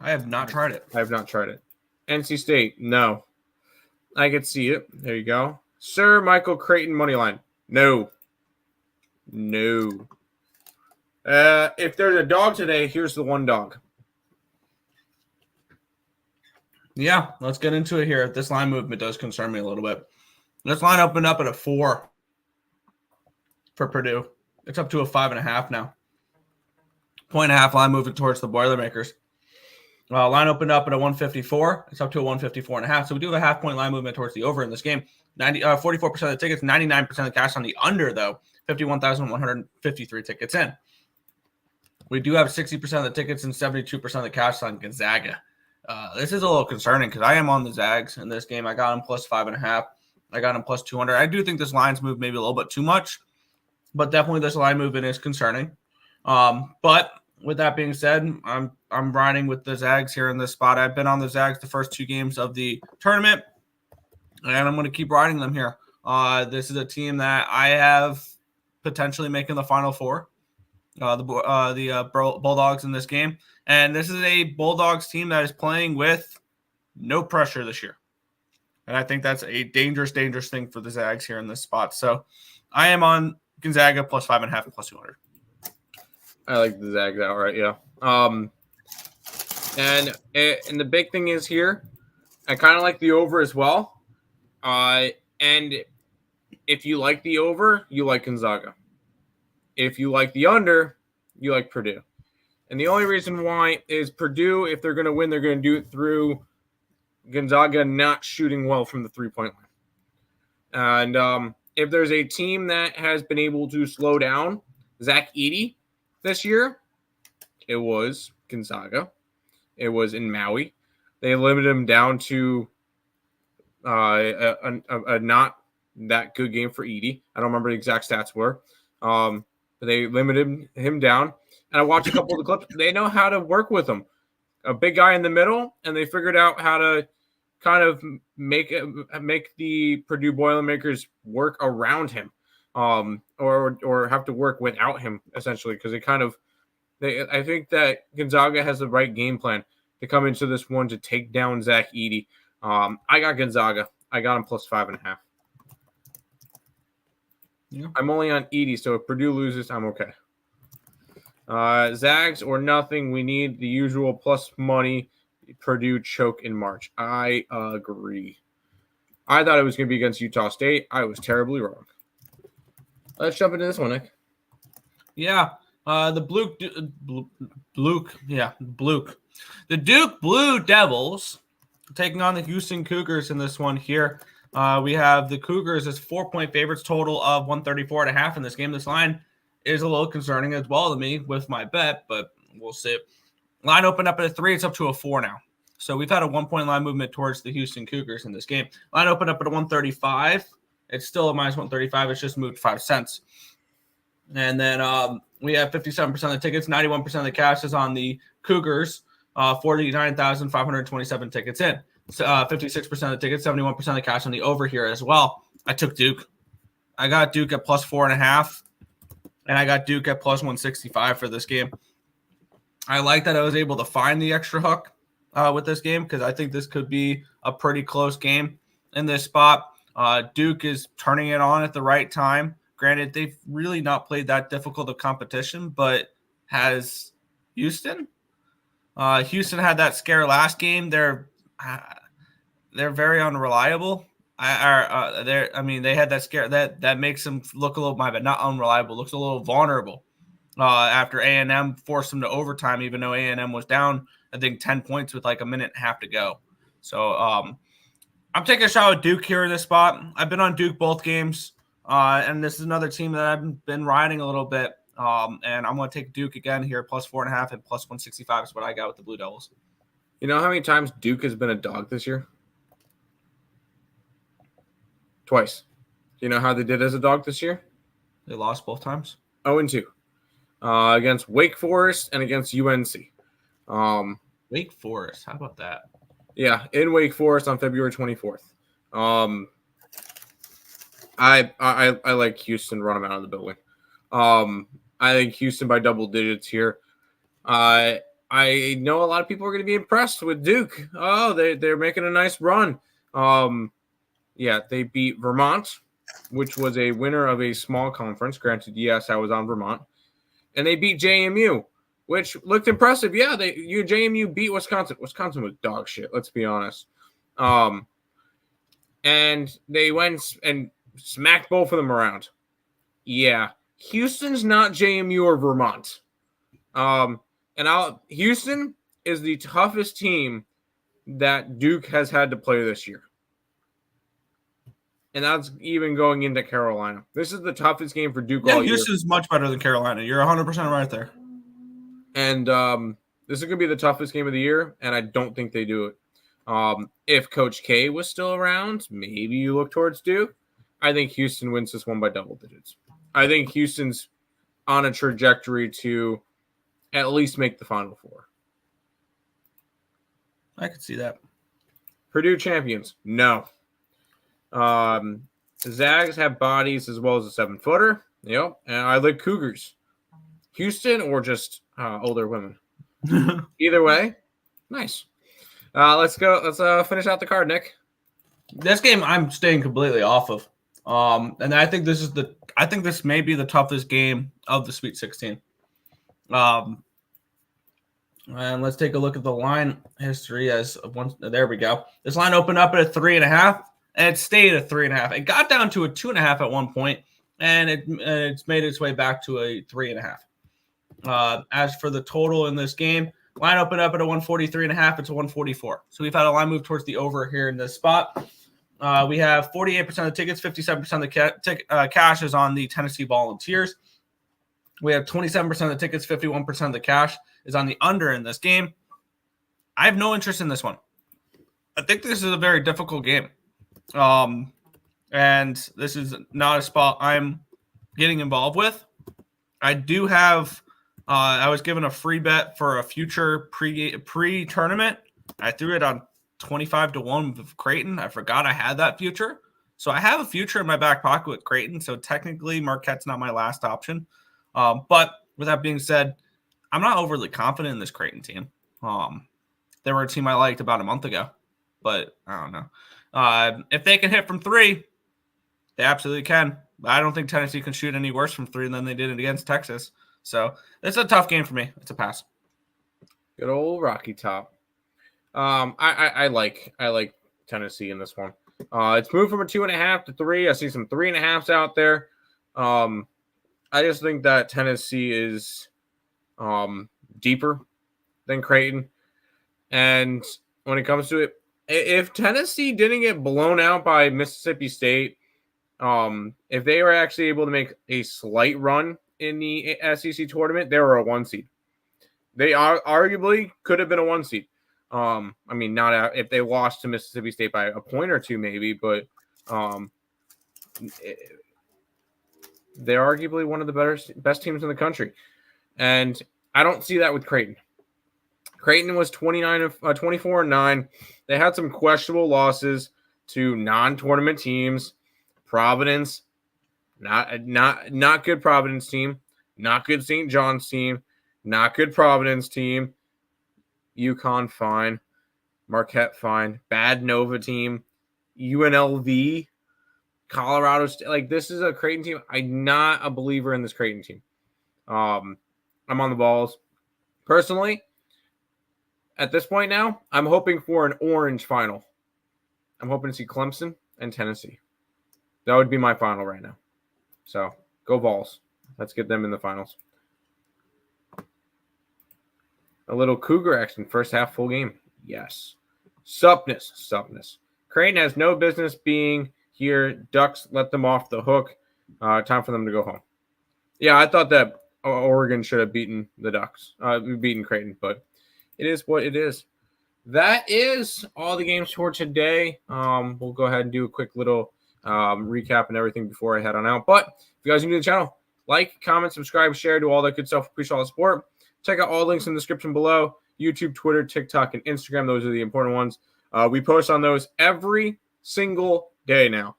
have not tried it. I have not tried it. NC State, no. I could see it. There you go. Sir Michael Creighton money line. No. If there's a dog today, here's the one dog. Yeah, let's get into it here. This line movement does concern me a little bit. This line opened up at a 4 for Purdue. It's up to a 5.5 now. 1.5 line moving towards the Boilermakers. Line opened up at a 154. It's up to a 154.5. So we do have a half-point line movement towards the over in this game. 44% of the tickets, 99% of the cash on the under, though. 51,153 tickets in. We do have 60% of the tickets and 72% of the cash on Gonzaga. This is a little concerning because I am on the Zags in this game. I got them plus 5.5. I got them plus 200. I do think this line's moved maybe a little bit too much, but definitely this line movement is concerning. But with that being said, I'm riding with the Zags here in this spot. I've been on the Zags the first 2 games of the tournament, and I'm going to keep riding them here. This is a team that I have potentially making the Final Four. The Bulldogs in this game. And this is a Bulldogs team that is playing with no pressure this year. And I think that's a dangerous thing for the Zags here in this spot. So I am on Gonzaga plus 5.5 and plus 200. I like the Zags outright, yeah. And the big thing is here, I kind of like the over as well. And if you like the over, you like Gonzaga. If you like the under, you like Purdue. And the only reason why is Purdue, if they're going to win, they're going to do it through Gonzaga not shooting well from the three-point line. And if there's a team that has been able to slow down Zach Edey this year, it was Gonzaga. It was in Maui. They limited him down to a not that good game for Edey. I don't remember the exact stats were. But they limited him down. And I watched a couple of the clips. They know how to work with him. A big guy in the middle, and they figured out how to kind of make the Purdue Boilermakers work around him, or have to work without him, essentially, because I think that Gonzaga has the right game plan to come into this one to take down Zach Edey. I got Gonzaga. I got him plus 5.5. Yeah. I'm only on Edey, so if Purdue loses, I'm okay. Zags or nothing. We need the usual plus money. Purdue choke in March. I agree. I thought it was going to be against Utah State. I was terribly wrong. Let's jump into this one, Nick. Yeah. The Duke Blue Devils taking on the Houston Cougars in this one here. We have the Cougars as 4-point favorites, total of 134.5 in this game. This line is a little concerning as well to me with my bet, but we'll see. Line opened up at a 3. It's up to a 4 now. So we've had a 1-point line movement towards the Houston Cougars in this game. Line opened up at a 135. It's still a minus 135. It's just moved 5 cents. And then we have 57% of the tickets. 91% of the cash is on the Cougars. 49,527 tickets in. 56% of the tickets, 71% of the cash on the over here as well. I took Duke. I got Duke at plus 4.5, and I got Duke at plus 165 for this game. I like that I was able to find the extra hook with this game because I think this could be a pretty close game in this spot. Duke is turning it on at the right time. Granted, they've really not played that difficult of competition, but has Houston? Houston had that scare last game. They're very unreliable. They had that scare that makes them look a little, not unreliable, looks a little vulnerable. After A&M forced them to overtime, even though A&M was down, I think 10 points with like a minute and a half to go. So I'm taking a shot with Duke here in this spot. I've been on Duke both games, and this is another team that I've been riding a little bit. And I'm going to take Duke again here, plus 4.5 and plus 165 is what I got with the Blue Devils. You know how many times Duke has been a dog this year? Twice. You know how they did as a dog this year? They lost both times. 0-2. Against Wake Forest and against UNC. Wake Forest. How about that? Yeah, in Wake Forest on February 24th. I like Houston, run them out of the building. I think Houston by double digits here. I know a lot of people are going to be impressed with Duke. Oh, they're making a nice run. Yeah, they beat Vermont, which was a winner of a small conference. Granted, yes, I was on Vermont. And they beat JMU, which looked impressive. Yeah, JMU beat Wisconsin. Wisconsin was dog shit, let's be honest. And they went and smacked both of them around. Yeah, Houston's not JMU or Vermont. Houston is the toughest team that Duke has had to play this year. And that's even going into Carolina. This is the toughest game for Duke all year. Houston's much better than Carolina. You're 100% right there. And This is going to be the toughest game of the year, and I don't think they do it. If Coach K was still around, maybe you look towards Duke. I think Houston wins this one by double digits. I think Houston's on a trajectory to at least make the Final Four. I could see that. Purdue champions? No. Zags have bodies as well as a 7-footer. Yep. And I like Cougars. Houston or just older women? Either way, nice. Let's go. Let's finish out the card, Nick. This game I'm staying completely off of. And I think this may be the toughest game of the Sweet 16. And let's take a look at the line history there we go. This line opened up at a 3.5 and it stayed at 3.5. It got down to a 2.5 at one point, and it's made its way back to a 3.5. As for the total in this game, line opened up at a 143.5. It's a 144. So we've had a line move towards the over here in this spot. We have 48% of the tickets, 57% of the cash is on the Tennessee Volunteers. We have 27% of the tickets, 51% of the cash is on the under in this game. I have no interest in this one. I think this is a very difficult game. And this is not a spot I'm getting involved with. I do have I was given a free bet for a future pre-tournament. I threw it on 25-1 with Creighton. I forgot I had that future. So I have a future in my back pocket with Creighton. So technically Marquette's not my last option. But with that being said, I'm not overly confident in this Creighton team. They were a team I liked about a month ago, but I don't know. If they can hit from three, they absolutely can. But I don't think Tennessee can shoot any worse from three than they did against Texas. So it's a tough game for me. It's a pass. Good old Rocky Top. I like Tennessee in this one. It's moved from a 2.5 to 3. I see some 3.5s out there. I just think that Tennessee is deeper than Creighton. And when it comes to it, if Tennessee didn't get blown out by Mississippi State, if they were actually able to make a slight run in the SEC tournament, they were a 1 seed. They arguably could have been a 1 seed. I mean, not if they lost to Mississippi State by a point or two, maybe, but they're arguably one of the best teams in the country. And I don't see that with Creighton. Creighton was 24-9. They had some questionable losses to non-tournament teams. Providence, not good Providence team. Not good St. John's team. Not good Providence team. UConn, fine. Marquette, fine. Bad Nova team. UNLV. Colorado State. Like, this is a Creighton team. I'm not a believer in this Creighton team. I'm on the balls. Personally, at this point now, I'm hoping for an orange final. I'm hoping to see Clemson and Tennessee. That would be my final right now. So, go Vols. Let's get them in the finals. A little Cougar action. First half full game. Yes. Suppness. Creighton has no business being here. Ducks let them off the hook. Time for them to go home. Yeah, I thought that Oregon should have beaten the Ducks. Beaten Creighton, but it is what it is. That is all the games for today. We'll go ahead and do a quick little recap and everything before I head on out. But if you guys are new to the channel, like, comment, subscribe, share, do all that good stuff. Appreciate all the support. Check out all the links in the description below. YouTube, Twitter, TikTok, and Instagram. Those are the important ones. We post on those every single day now.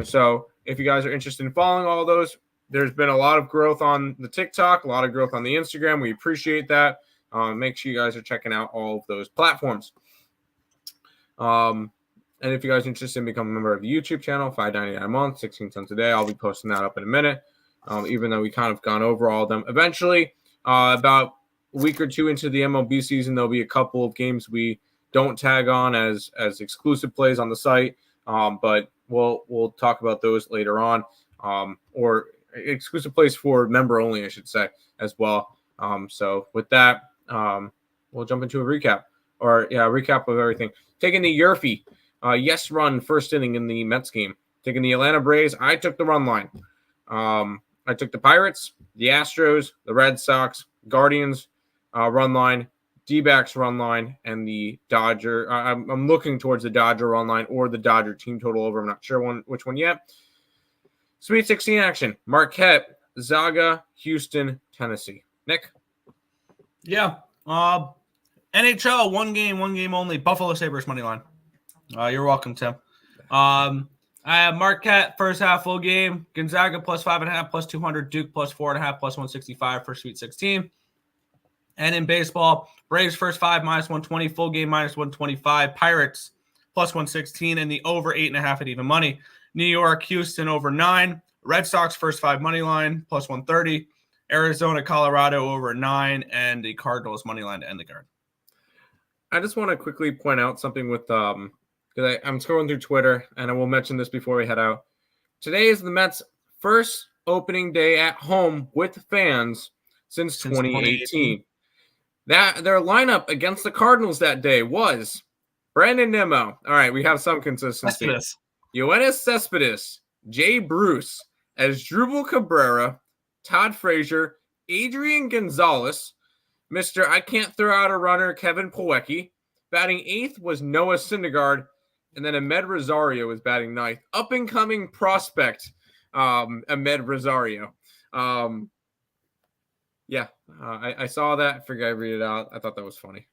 So if you guys are interested in following all those, there's been a lot of growth on the TikTok, a lot of growth on the Instagram. We appreciate that. Make sure you guys are checking out all of those platforms. And if you guys are interested in becoming a member of the YouTube channel, $5.99 a month, 16 cents a day. I'll be posting that up in a minute, even though we kind of gone over all of them. Eventually, about a week or two into the MLB season, there'll be a couple of games we don't tag on as exclusive plays on the site, but we'll talk about those later on, or exclusive plays for member only, I should say, as well. So with that, we'll jump into a recap of everything. Taking the Yerfie, yes run first inning in the Mets game. Taking the Atlanta Braves, I took the run line. I took the Pirates, the Astros, the Red Sox, Guardians run line, D-backs run line and the Dodger. I'm looking towards the Dodger run line or the Dodger team total over. I'm not sure which one yet. Sweet 16 action. Marquette, Gonzaga, Houston, Tennessee. Nick? Yeah. NHL, one game only. Buffalo Sabres money line. You're welcome, Tim. I have Marquette first half full game. Gonzaga plus 5.5 plus 200. Duke plus 4.5 plus 165 for Sweet 16. And in baseball, Braves first 5 minus 120, full game minus 125. Pirates plus 116 and the over 8.5 at even money. New York, Houston over 9. Red Sox first 5 money line plus 130. Arizona, Colorado over 9, and the Cardinals money line to end the card. I just want to quickly point out something with because I'm scrolling through Twitter, and I will mention this before we head out. Today is the Mets' first opening day at home with fans since 2018. That their lineup against the Cardinals that day was Brandon Nimmo. All right, we have some consistency. Yoenis Cespedes, Jay Bruce, Asdrubal Cabrera, Todd Frazier, Adrian Gonzalez, Mr. I Can't Throw Out a Runner, Kevin Plawecki. Batting 8th was Noah Syndergaard, and then Ahmed Rosario was batting 9th. Up-and-coming prospect, Ahmed Rosario. I saw that. I figured I'd read it out. I thought that was funny.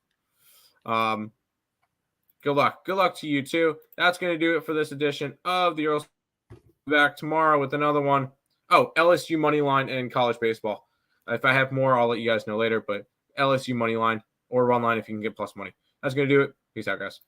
Good luck. Good luck to you, too. That's going to do it for this edition of the Earle. Back tomorrow with another one. Oh, LSU money line and college baseball. If I have more, I'll let you guys know later, but LSU money line or run line if you can get plus money. That's going to do it. Peace out, guys.